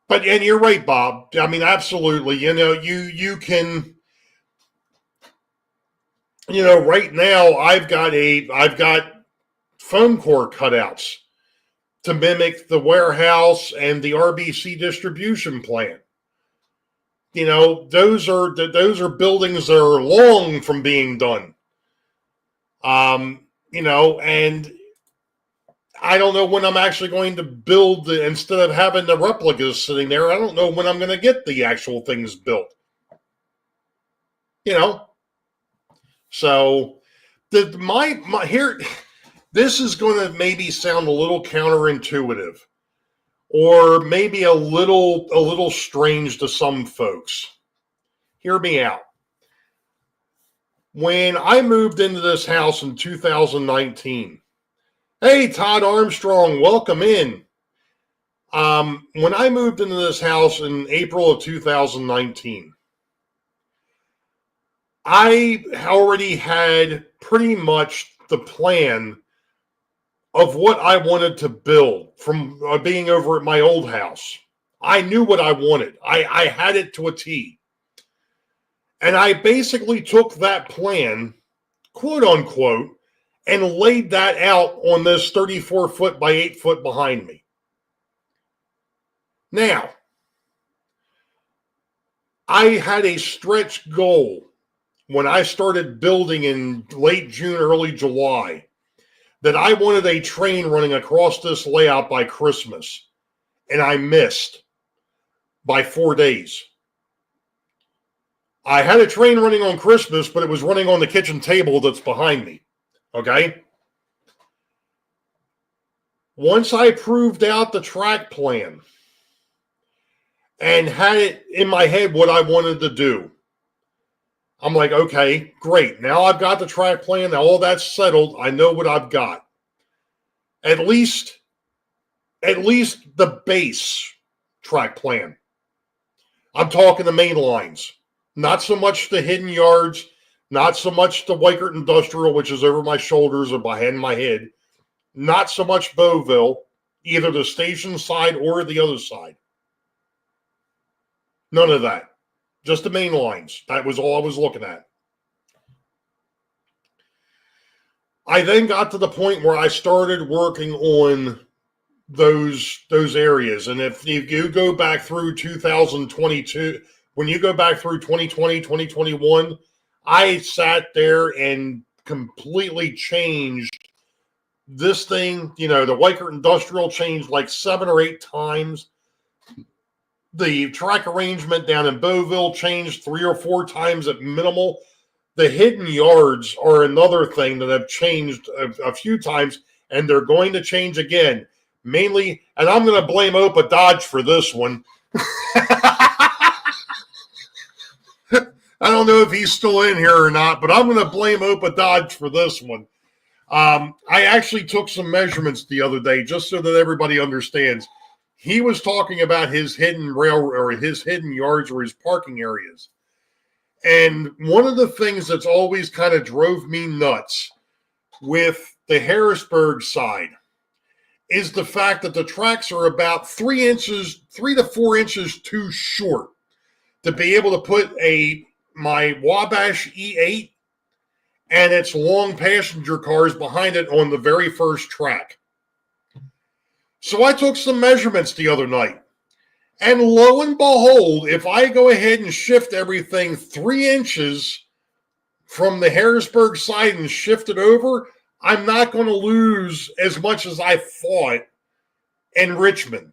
And you're right, Bob. I mean, absolutely. You can, right now I've got foam core cutouts to mimic the warehouse and the RBC distribution plant. Those are buildings that are long from being done. And I don't know when I'm actually going to build instead of having the replicas sitting there. I don't know when I'm going to get the actual things built. So here, this is going to maybe sound a little counterintuitive, or maybe a little strange to some folks. Hear me out. When I moved into this house in 2019, hey, Todd Armstrong, welcome in. When I moved into this house in April of 2019, I already had pretty much the plan of what I wanted to build from being over at my old house. I knew what I wanted. I had it to a T. And I basically took that plan, quote unquote, and laid that out on this 34 foot by 8 foot behind me. Now, I had a stretch goal when I started building in late June, early July, that I wanted a train running across this layout by Christmas, and I missed by 4 days. I had a train running on Christmas, but it was running on the kitchen table that's behind me, okay? Once I proved out the track plan and had it in my head what I wanted to do, I'm like, okay, great. Now I've got the track plan. Now all that's settled. I know what I've got. At least the base track plan. I'm talking the main lines. Not so much the hidden yards, not so much the Weichert Industrial, which is over my shoulders or behind my head. Not so much Beauville, either the station side or the other side. None of that. Just the main lines. That was all I was looking at. I then got to the point where I started working on those areas. And if you go back through 2022, when you go back through 2020, 2021, I sat there and completely changed this thing. You know, the Weichert Industrial changed like 7 or 8 times. The track arrangement down in Beauville changed 3 or 4 times at minimal. The hidden yards are another thing that have changed a few times, and they're going to change again. Mainly, and I'm going to blame Opa Dodge for this one. I don't know if he's still in here or not, but I'm going to blame Opa Dodge for this one. I actually took some measurements the other day just so that everybody understands. He was talking about his hidden his hidden yards or his parking areas. And one of the things that's always kind of drove me nuts with the Harrisburg side is the fact that the tracks are about 3 to 4 inches too short to be able to put my Wabash E8 and its long passenger cars behind it on the very first track. So I took some measurements the other night. And lo and behold, if I go ahead and shift everything 3 inches from the Harrisburg side and shift it over, I'm not going to lose as much as I thought in Richmond.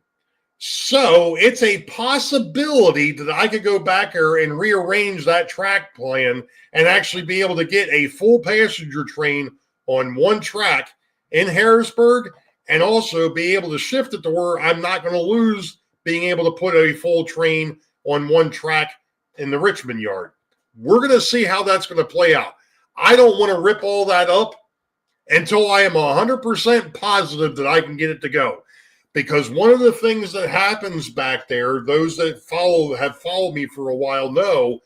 So it's a possibility that I could go back there and rearrange that track plan and actually be able to get a full passenger train on one track in Harrisburg and also be able to shift it to where I'm not going to lose being able to put a full train on one track in the Richmond yard. We're going to see how that's going to play out. I don't want to rip all that up until I am 100% positive that I can get it to go. Because one of the things that happens back there, those that have followed me for a while know,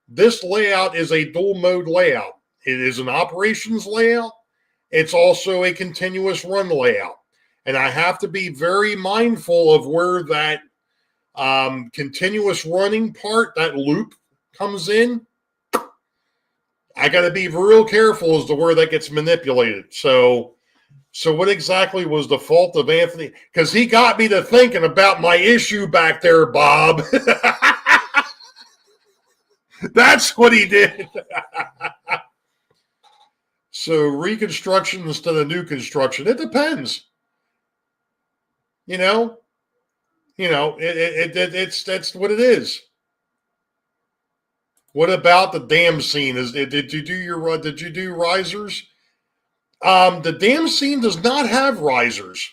this layout is a dual mode layout. It is an operations layout. It's also a continuous run layout. And I have to be very mindful of where that continuous running part, that loop, comes in. I got to be real careful as to where that gets manipulated. So what exactly was the fault of Anthony? Because he got me to thinking about my issue back there, Bob. That's what he did. So reconstruction instead of new construction. It depends. That's what it is. What about the dam scene? Did you do risers? The dam scene does not have risers.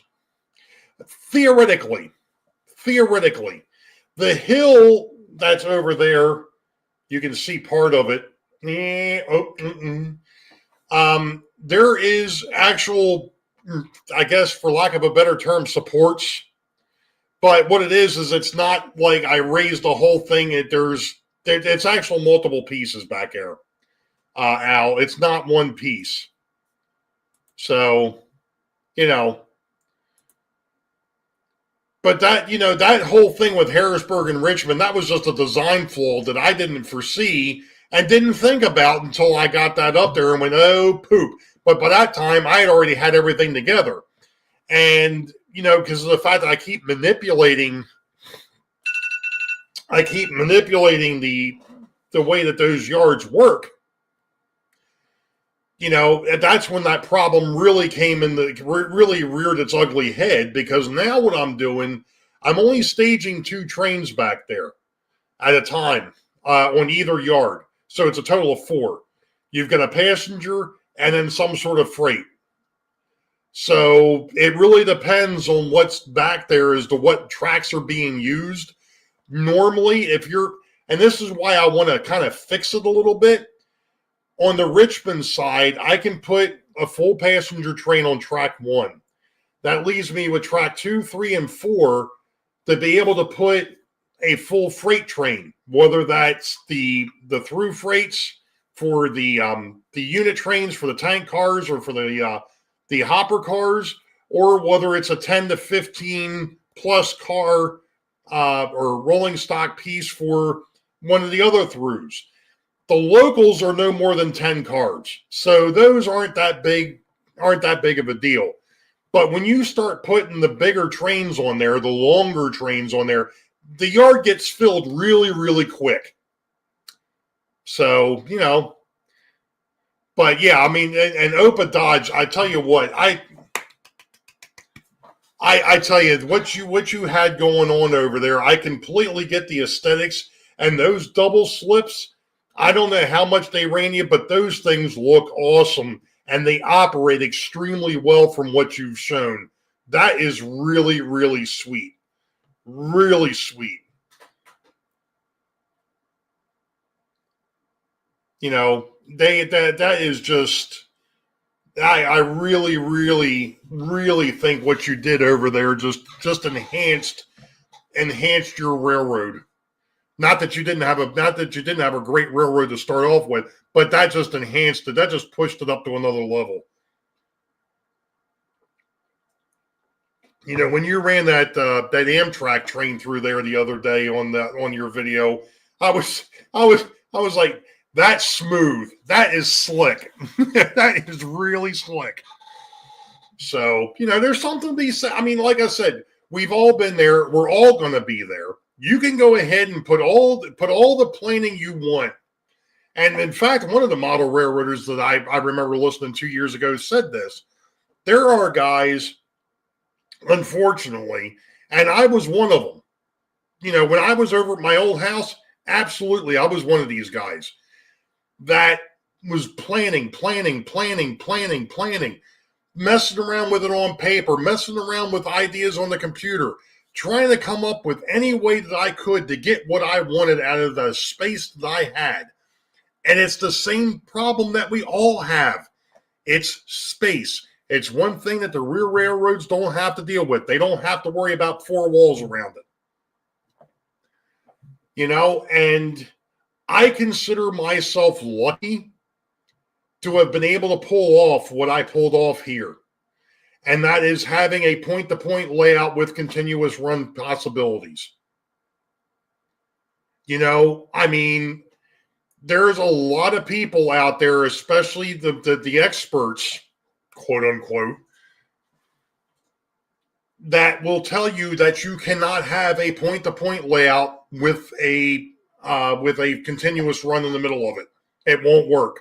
Theoretically, the hill that's over there, you can see part of it. There is actual, I guess, for lack of a better term, supports. But what it is it's not like I raised the whole thing. It's actual multiple pieces back there. Al. It's not one piece. So, you know, but that, you know, that whole thing with Harrisburg and Richmond, that was just a design flaw that I didn't foresee and didn't think about until I got that up there and went, oh, poop. But by that time, I had already had everything together. And, you know, because of the fact that I keep manipulating the way that those yards work, you know, that's when that problem really really reared its ugly head, because now what I'm doing, I'm only staging 2 trains back there at a time on either yard. So it's a total of 4. You've got a passenger and then some sort of freight. So it really depends on what's back there as to what tracks are being used. Normally, and this is why I want to kind of fix it a little bit, on the Richmond side, I can put a full passenger train on track 1. That leaves me with track 2, 3, and 4 to be able to put a full freight train, whether that's the through freights for the unit trains for the tank cars or for the hopper cars, or whether it's a 10 to 15 plus car or rolling stock piece for one of the other throughs. The locals are no more than 10 cars, so those aren't that big of a deal. But when you start putting the bigger trains on there, the longer trains on there, the yard gets filled really, really quick. So, you know, but yeah, I mean, and Opa Dodge, I tell you what, I tell you what you had going on over there, I completely get the aesthetics, and those double slips, I don't know how much they ran you, but those things look awesome, and they operate extremely well from what you've shown. That is really, really sweet. Really sweet. You know, that is just, I really, really, really think what you did over there just enhanced your railroad. Not that you didn't have a great railroad to start off with, but that just enhanced it. That just pushed it up to another level. You know, when you ran that Amtrak train through there the other day on your video, I was like, that's smooth. That is slick. That is really slick. So, you know, there's something to be said. I mean, like I said, we've all been there. We're all going to be there. You can go ahead and put all the planning you want. And in fact, one of the model railroaders that I remember listening 2 years ago said this. There are guys, unfortunately, and I was one of them. You know, when I was over at my old house, absolutely, I was one of these guys that was planning, messing around with it on paper, messing around with ideas on the computer, trying to come up with any way that I could to get what I wanted out of the space that I had. And it's the same problem that we all have. It's space. It's one thing that the rear railroads don't have to deal with. They don't have to worry about 4 walls around it. You know, and I consider myself lucky to have been able to pull off what I pulled off here. And that is having a point-to-point layout with continuous run possibilities. You know, I mean, there's a lot of people out there, especially the experts, quote unquote, that will tell you that you cannot have a point-to-point layout with a continuous run in the middle of it. It won't work.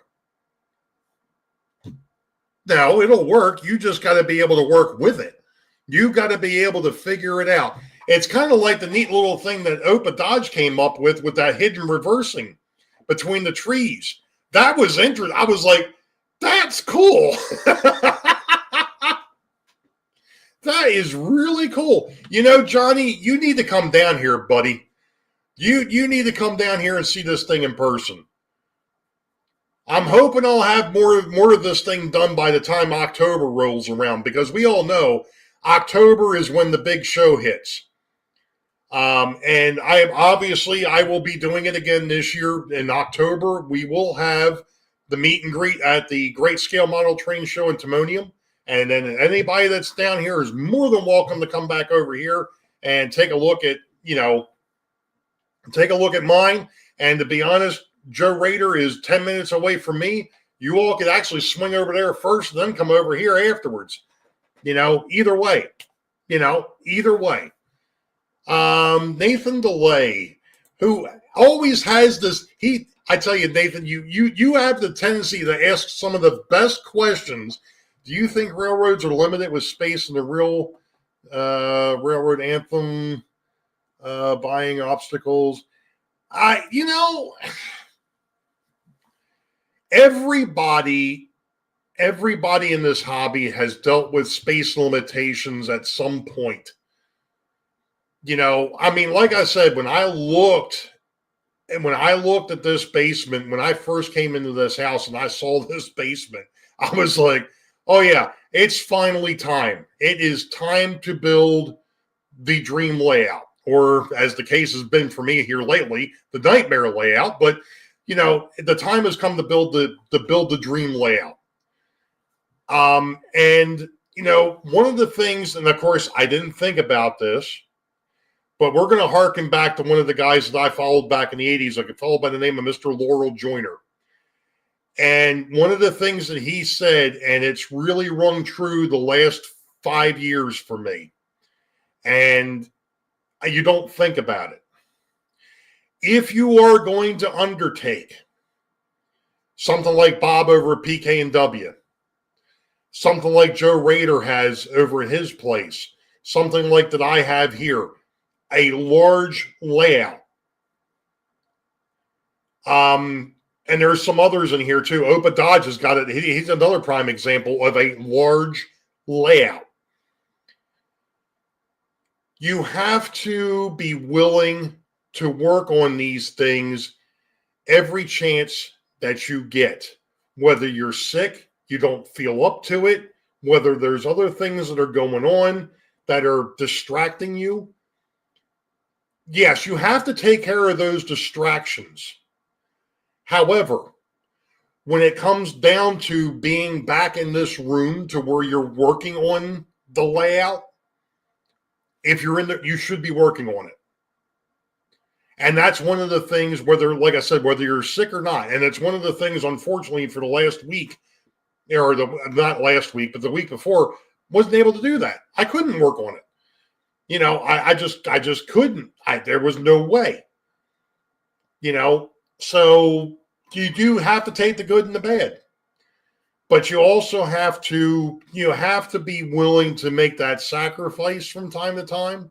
Now, it'll work. You just got to be able to work with it. You got to be able to figure it out. It's kind of like the neat little thing that Opa Dodge came up with that hidden reversing between the trees. That was interesting. I was like, that's cool. That is really cool. You know, Johnny, you need to come down here, buddy. You need to come down here and see this thing in person. I'm hoping I'll have more of this thing done by the time October rolls around, because we all know October is when the big show hits. And I will be doing it again this year in October. We will have the meet and greet at the Great Scale Model Train Show in Timonium. And then anybody that's down here is more than welcome to come back over here and take a look at, take a look at mine. And to be honest, Joe Rader is 10 minutes away from me. You all could actually swing over there first, then come over here afterwards. Either way. Either way. Nathan DeLay, who always has this, I tell you, Nathan, you have the tendency to ask some of the best questions. Do you think railroads are limited with space in the real railroad anthem buying obstacles? Everybody in this hobby has dealt with space limitations at some point. Like I said, when I looked at this basement, when I first came into this house and I saw this basement, I was like, oh yeah, it's finally time. It is time to build the dream layout, or as the case has been for me here lately, the nightmare layout. But the time has come to build the dream layout. And one of the things, and of course I didn't think about this, but we're going to harken back to one of the guys that I followed back in the 80s. I could follow by the name of Mr. Laurel Joyner. And one of the things that he said, and it's really rung true the last 5 years for me, and you don't think about it. If you are going to undertake something like Bob over at PK&W, something like Joe Rader has over at his place, something like that I have here, a large layout. And there's some others in here too. Opa Dodge has got it. He's another prime example of a large layout. You have to be willing to work on these things every chance that you get. Whether you're sick, you don't feel up to it, whether there's other things that are going on that are distracting you. Yes, you have to take care of those distractions. However, when it comes down to being back in this room to where you're working on the layout, if you're in there, you should be working on it. And that's one of the things, whether, like I said, whether you're sick or not, and it's one of the things, unfortunately, for the last week, or not last week, but the week before, wasn't able to do that. I couldn't work on it. I just couldn't. There was no way. So you do have to take the good and the bad. But you also have to be willing to make that sacrifice from time to time.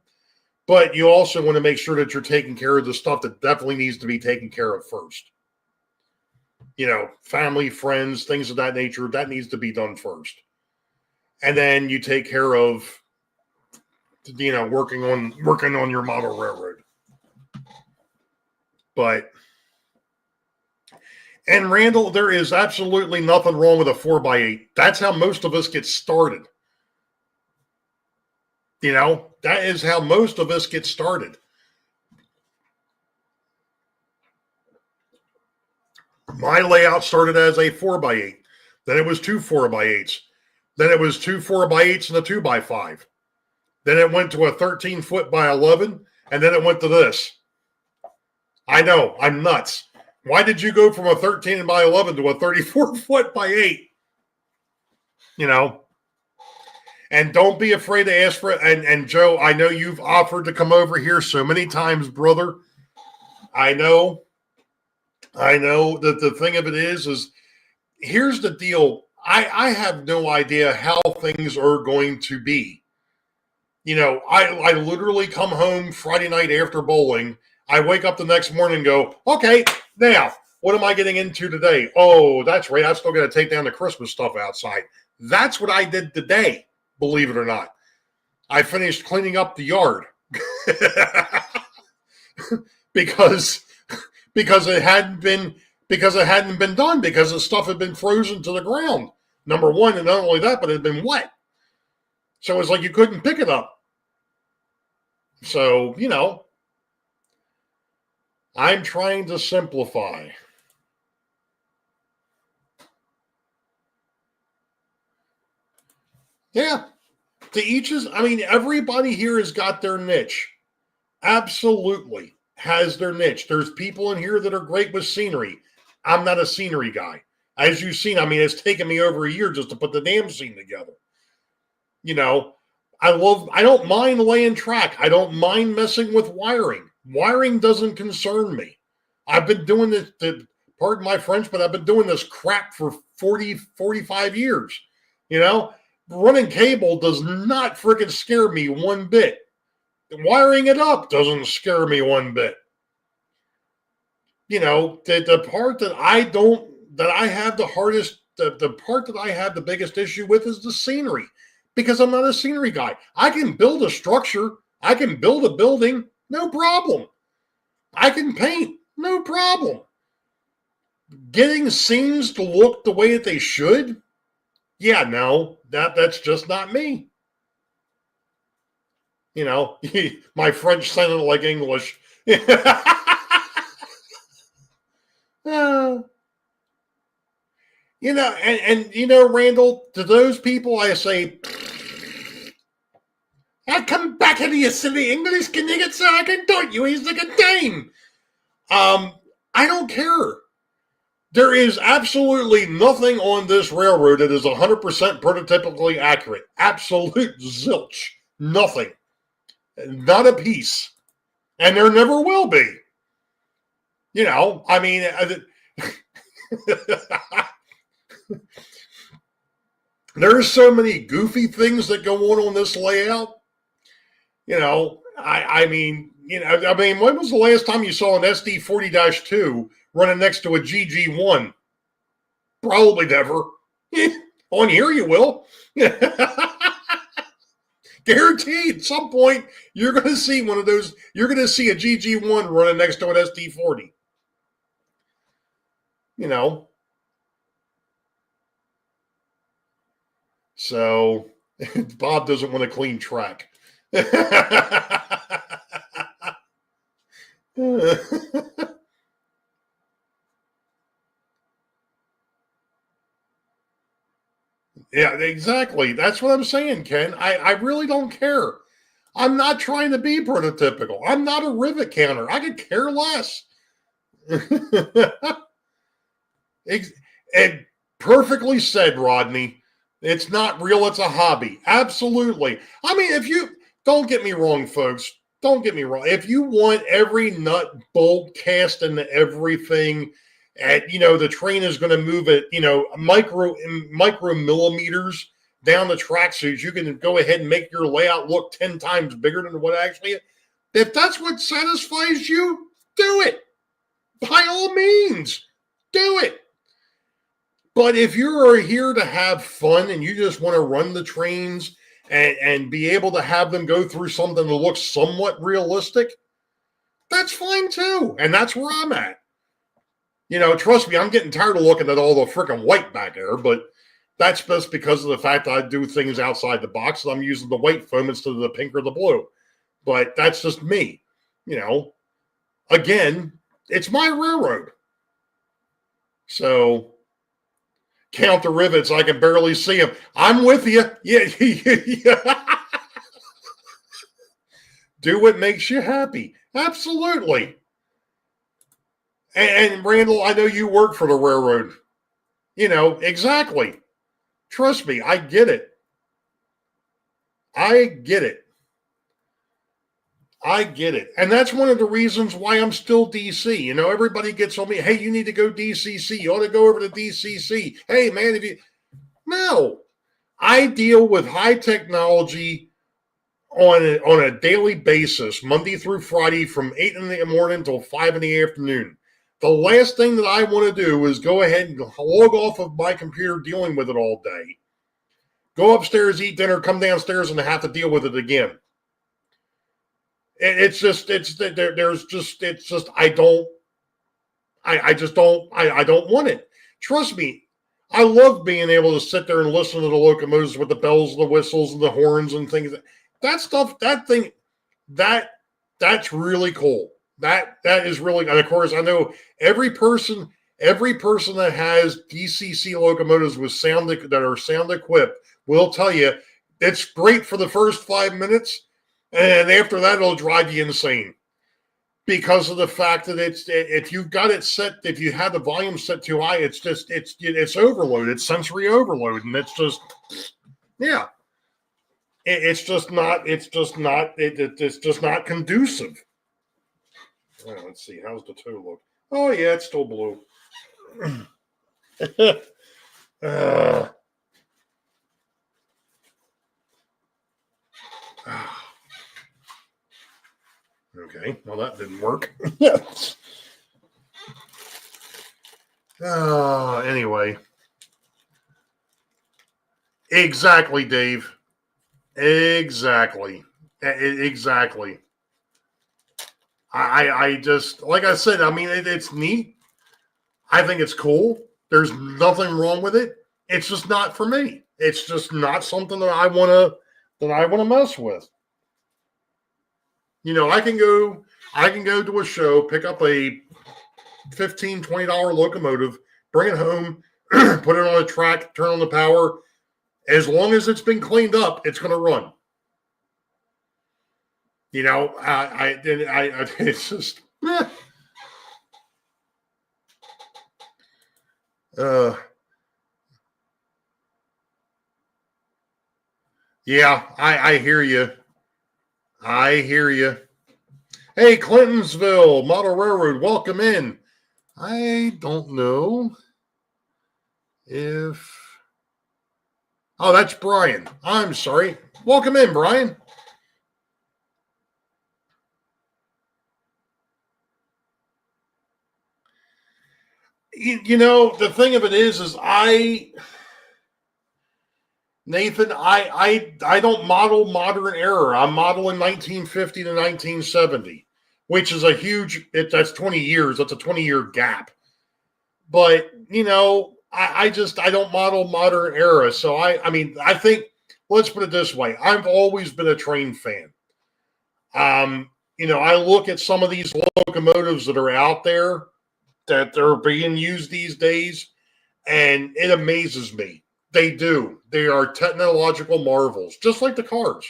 But you also want to make sure that you're taking care of the stuff that definitely needs to be taken care of first. Family, friends, things of that nature, that needs to be done first. And then you take care of, working on your model railroad. And Randall, there is absolutely nothing wrong with a 4x8. That's how most of us get started. That is how most of us get started. My layout started as a 4x8. Then it was 2 4x8s. Then it was 2 4x8s and a 2x5. Then it went to a 13-foot by 11. And then it went to this. I know, I'm nuts. Why did you go from a 13 by 11 to a 34-foot by 8? And don't be afraid to ask for it. And Joe, I know you've offered to come over here so many times, brother. I know that the thing of it is here's the deal. I have no idea how things are going to be. I literally come home Friday night after bowling. I wake up the next morning and go, okay, now, what am I getting into today? Oh, that's right. I still got to take down the Christmas stuff outside. That's what I did today, believe it or not. I finished cleaning up the yard because it hadn't been done, because the stuff had been frozen to the ground. Number one, and not only that, but it had been wet. So it's like you couldn't pick it up. So, I'm trying to simplify. Yeah. To each his, I mean, everybody here has got their niche. Absolutely has their niche. There's people in here that are great with scenery. I'm not a scenery guy. As you've seen, I mean, it's taken me over a year just to put the damn scene together. You know, I don't mind laying track. I don't mind messing with wiring. Wiring doesn't concern me. I've been doing this, pardon my French, but I've been doing this crap for 40, 45 years. You know, running cable does not freaking scare me one bit. Wiring it up doesn't scare me one bit. You know, the part that I have the hardest, the part that I have the biggest issue with is the scenery, because I'm not a scenery guy. I can build a structure. I can build a building. No problem. I can paint. No problem. Getting scenes to look the way that they should, yeah, no, that's just not me. You know, my French sounded like English. You know, and you know, Randall, to those people I say, I come back into your silly English, can you get so I can talk you? He's like a dame. I don't care. There is absolutely nothing on this railroad that is 100% prototypically accurate. Absolute zilch. Nothing. Not a piece. And there never will be. You know, I mean, there's so many goofy things that go on this layout. You know, I mean, when was the last time you saw an SD40-2 running next to a GG1? Probably never. On here you will. Guaranteed, at some point, you're going to see one of those. You're going to see a GG1 running next to an SD40. You know. So, Bob doesn't want a clean track. Yeah, exactly. That's what I'm saying, Ken. I really don't care. I'm not trying to be prototypical. I'm not a rivet counter. I could care less. And perfectly said, Rodney. It's not real. It's a hobby. Absolutely. I mean, if you don't get me wrong, folks. Don't get me wrong. If you want every nut, bolt, cast, and everything, and the train is going to move at micro millimeters down the track, so you can go ahead and make your layout look 10 times bigger than what actually is. If that's what satisfies you, do it. By all means, do it. But if you're here to have fun and you just want to run the trains and be able to have them go through something that looks somewhat realistic, that's fine too. And that's where I'm at. Trust me, I'm getting tired of looking at all the freaking white back there, but that's just because of the fact that I do things outside the box and I'm using the white foam instead of the pink or the blue. But that's just me. Again, it's my railroad. So count the rivets. I can barely see them. I'm with you. Yeah. Do what makes you happy. Absolutely. And Randall, I know you work for the railroad. Exactly. Trust me, I get it. I get it. And that's one of the reasons why I'm still DC. Everybody gets on me, hey, you need to go DCC. You ought to go over to DCC. Hey, man, No. I deal with high technology on a daily basis, Monday through Friday from 8 in the morning until 5 in the afternoon. The last thing that I want to do is go ahead and log off of my computer dealing with it all day. Go upstairs, eat dinner, come downstairs, and have to deal with it again. I don't want it. Trust me, I love being able to sit there and listen to the locomotives with the bells and the whistles and the horns and things. That stuff, that's really cool. That is really, and of course, I know every person that has DCC locomotives with that are sound equipped will tell you It's great for the first 5 minutes, and after that, it'll drive you insane because of the fact that if you've got it set, if you have the volume set too high, it's overload, it's sensory overload, and it's just it's just not conducive. Let's see, how's the toe look? Oh yeah, it's still blue. Okay, well that didn't work. Anyway. Exactly, Dave. Exactly. Exactly. I just, like I said, I mean, it's neat. I think it's cool. There's nothing wrong with it. It's just not for me. It's just not something that I want to mess with. You know, I can go to a show, pick up a $15, $20 locomotive, bring it home, put it on a track, turn on the power. As long as it's been cleaned up, it's going to run. You know, it's just, yeah, I hear you. I hear you. Hey, Clintonsville, Model Railroad, welcome in. I don't know if... Oh, that's Brian. I'm sorry. Welcome in, Brian. You know, the thing of it is Nathan, I don't model modern era. I'm modeling 1950 to 1970, which is a huge, that's 20 years. That's a 20-year gap. But, you know, I don't model modern era. So, I mean, I think, let's put it this way. I've always been a train fan. You know, I look at some of these locomotives that are out there that they're being used these days, and it amazes me. They do. They are technological marvels, just like the cars,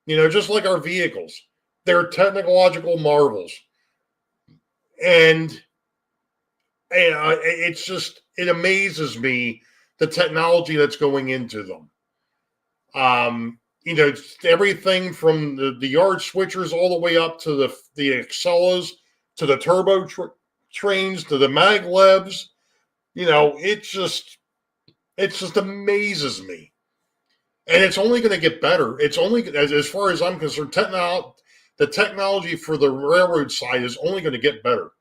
you know, just like our vehicles. They're technological marvels. And it's just, it amazes me the technology that's going into them. You know, everything from the yard switchers all the way up to the Excelas, to the turbo trains, to the maglevs. You know, it just amazes me. And it's only going to get better. It's only, as far as I'm concerned, the technology for the railroad side is only going to get better.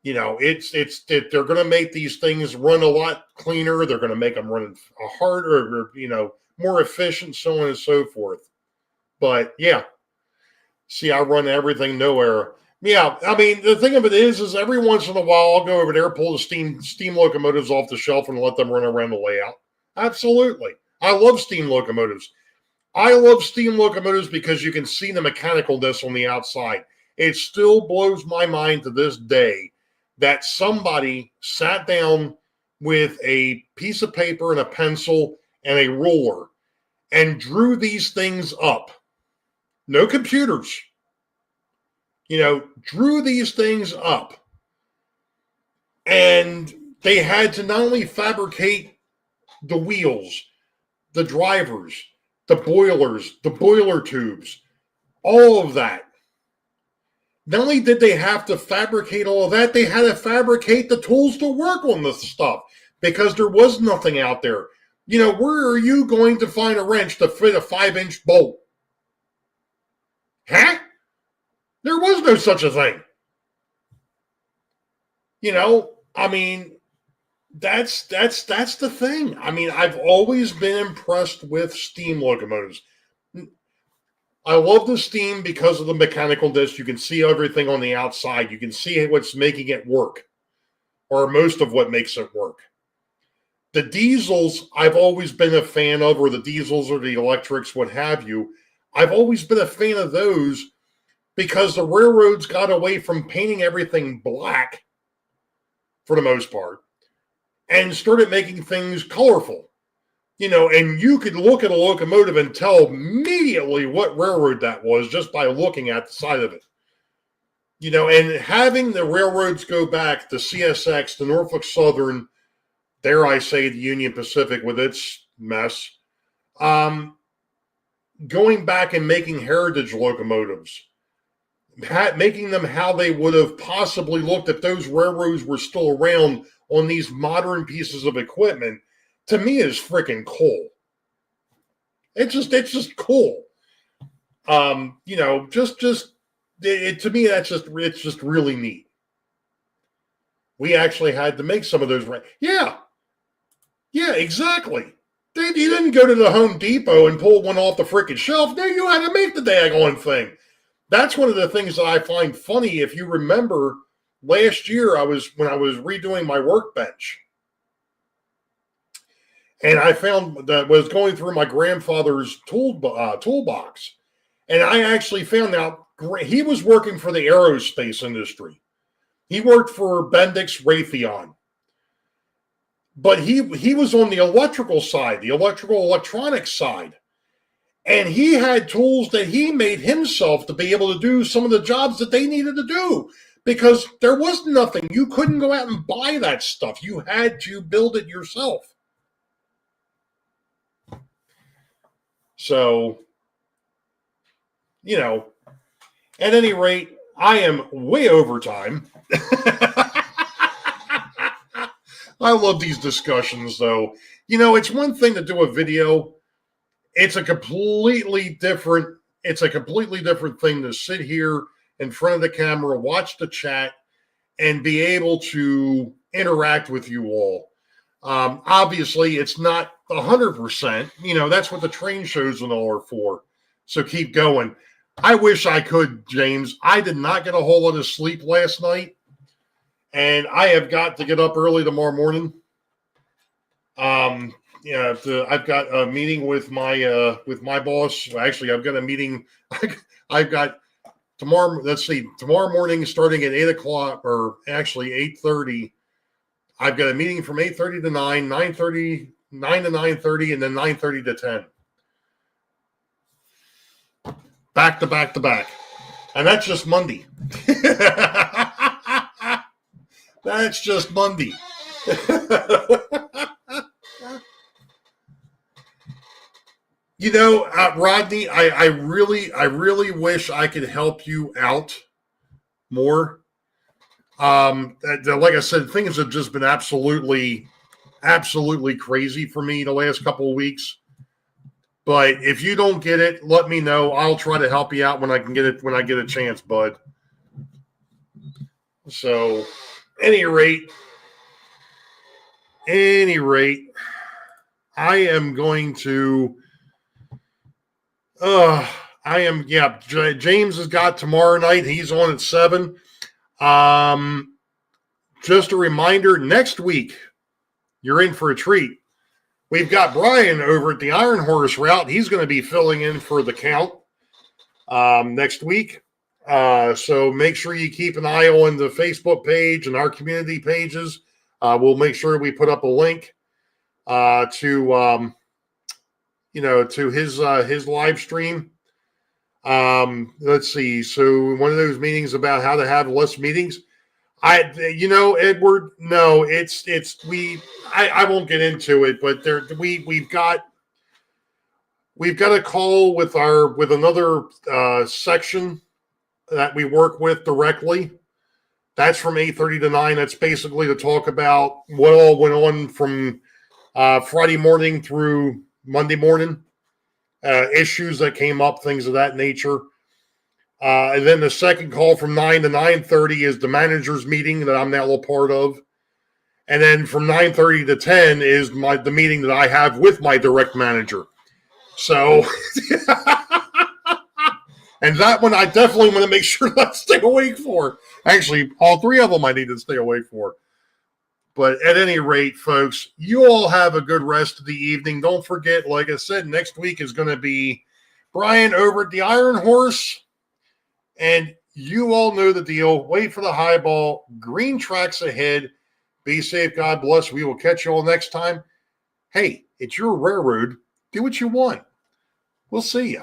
You know, they're going to make these things run a lot cleaner. They're going to make them run harder, you know, more efficient, so on and so forth. But yeah, see, I run everything no error. Yeah, I mean, the thing of it is every once in a while I'll go over there, pull the steam locomotives off the shelf and let them run around the layout. Absolutely. I love steam locomotives. I love steam locomotives because you can see the mechanicalness on the outside. It still blows my mind to this day that somebody sat down with a piece of paper and a pencil and a ruler and drew these things up. No computers. You know, drew these things up. And they had to not only fabricate the wheels, the drivers, the boilers, the boiler tubes, all of that. Not only did they have to fabricate all of that, they had to fabricate the tools to work on this stuff because there was nothing out there. You know, where are you going to find a wrench to fit a 5-inch bolt? Huh? There was no such a thing. You know, I mean, that's the thing. I mean, I've always been impressed with steam locomotives. I love the steam because of the mechanical disc. You can see everything on the outside. You can see what's making it work, or most of what makes it work. The diesels, I've always been a fan of, or the diesels or the electrics, what have you. I've always been a fan of those because the railroads got away from painting everything black, for the most part, and started making things colorful. And you could look at a locomotive and tell immediately what railroad that was just by looking at the side of it. And having the railroads go back, the CSX, the Norfolk Southern, dare I say the Union Pacific with its mess, going back and making heritage locomotives, making them how they would have possibly looked if those railroads were still around on these modern pieces of equipment, to me is freaking cool. It's just cool. To me, it's just really neat. We actually had to make some of those. Yeah, exactly. You didn't go to the Home Depot and pull one off the freaking shelf. No, you had to make the daggone thing. That's one of the things that I find funny. If you remember, last year when I was redoing my workbench, and I found that was going through my grandfather's toolbox, and I actually found out he was working for the aerospace industry. He worked for Bendix Raytheon. But he was on the electrical side, the electronic side. And he had tools that he made himself to be able to do some of the jobs that they needed to do, because there was nothing. You couldn't go out and buy that stuff. You had to build it yourself. So, at any rate, I am way over time. I love these discussions, though. It's one thing to do a video. It's a completely different thing to sit here in front of the camera, watch the chat, and be able to interact with you all. Obviously, it's not 100%. That's what the train shows and all are for. So keep going. I wish I could, James. I did not get a whole lot of sleep last night. And I have got to get up early tomorrow morning. I've got a meeting with my boss. Actually, I've got a meeting. I've got tomorrow. Let's see, tomorrow morning, starting at 8:00, or actually 8:30. I've got a meeting from 8:30 to 9, 9:30, 9 to 9:30, and then 9:30 to 10. Back to back to back, and that's just Monday. That's just Monday. Rodney, I really wish I could help you out more. Like I said, things have just been absolutely crazy for me the last couple of weeks. But if you don't get it, let me know. I'll try to help you out when I can get it, when I get a chance, bud. So, any rate, I am going to. James has got tomorrow night. He's on at 7. Just a reminder, next week, you're in for a treat. We've got Brian over at the Iron Horse route. He's going to be filling in for the count next week. So make sure you keep an eye on the Facebook page and our community pages. We'll make sure we put up a link to his live stream. Let's see. So one of those meetings about how to have less meetings. Edward, no, I won't get into it, but we've got a call with another section that we work with directly. That's from 8:30 to 9. That's basically to talk about what all went on from Friday morning through Monday morning, issues that came up, things of that nature. And then the second call from 9 to 9:30 is the manager's meeting that I'm now a part of. And then from 9:30 to 10 is the meeting that I have with my direct manager. So, and that one I definitely want to make sure that I stay awake for. Actually, all three of them I need to stay awake for. But at any rate, folks, you all have a good rest of the evening. Don't forget, like I said, next week is going to be Brian over at the Iron Horse. And you all know the deal. Wait for the highball. Green tracks ahead. Be safe. God bless. We will catch you all next time. Hey, it's your railroad. Do what you want. We'll see you.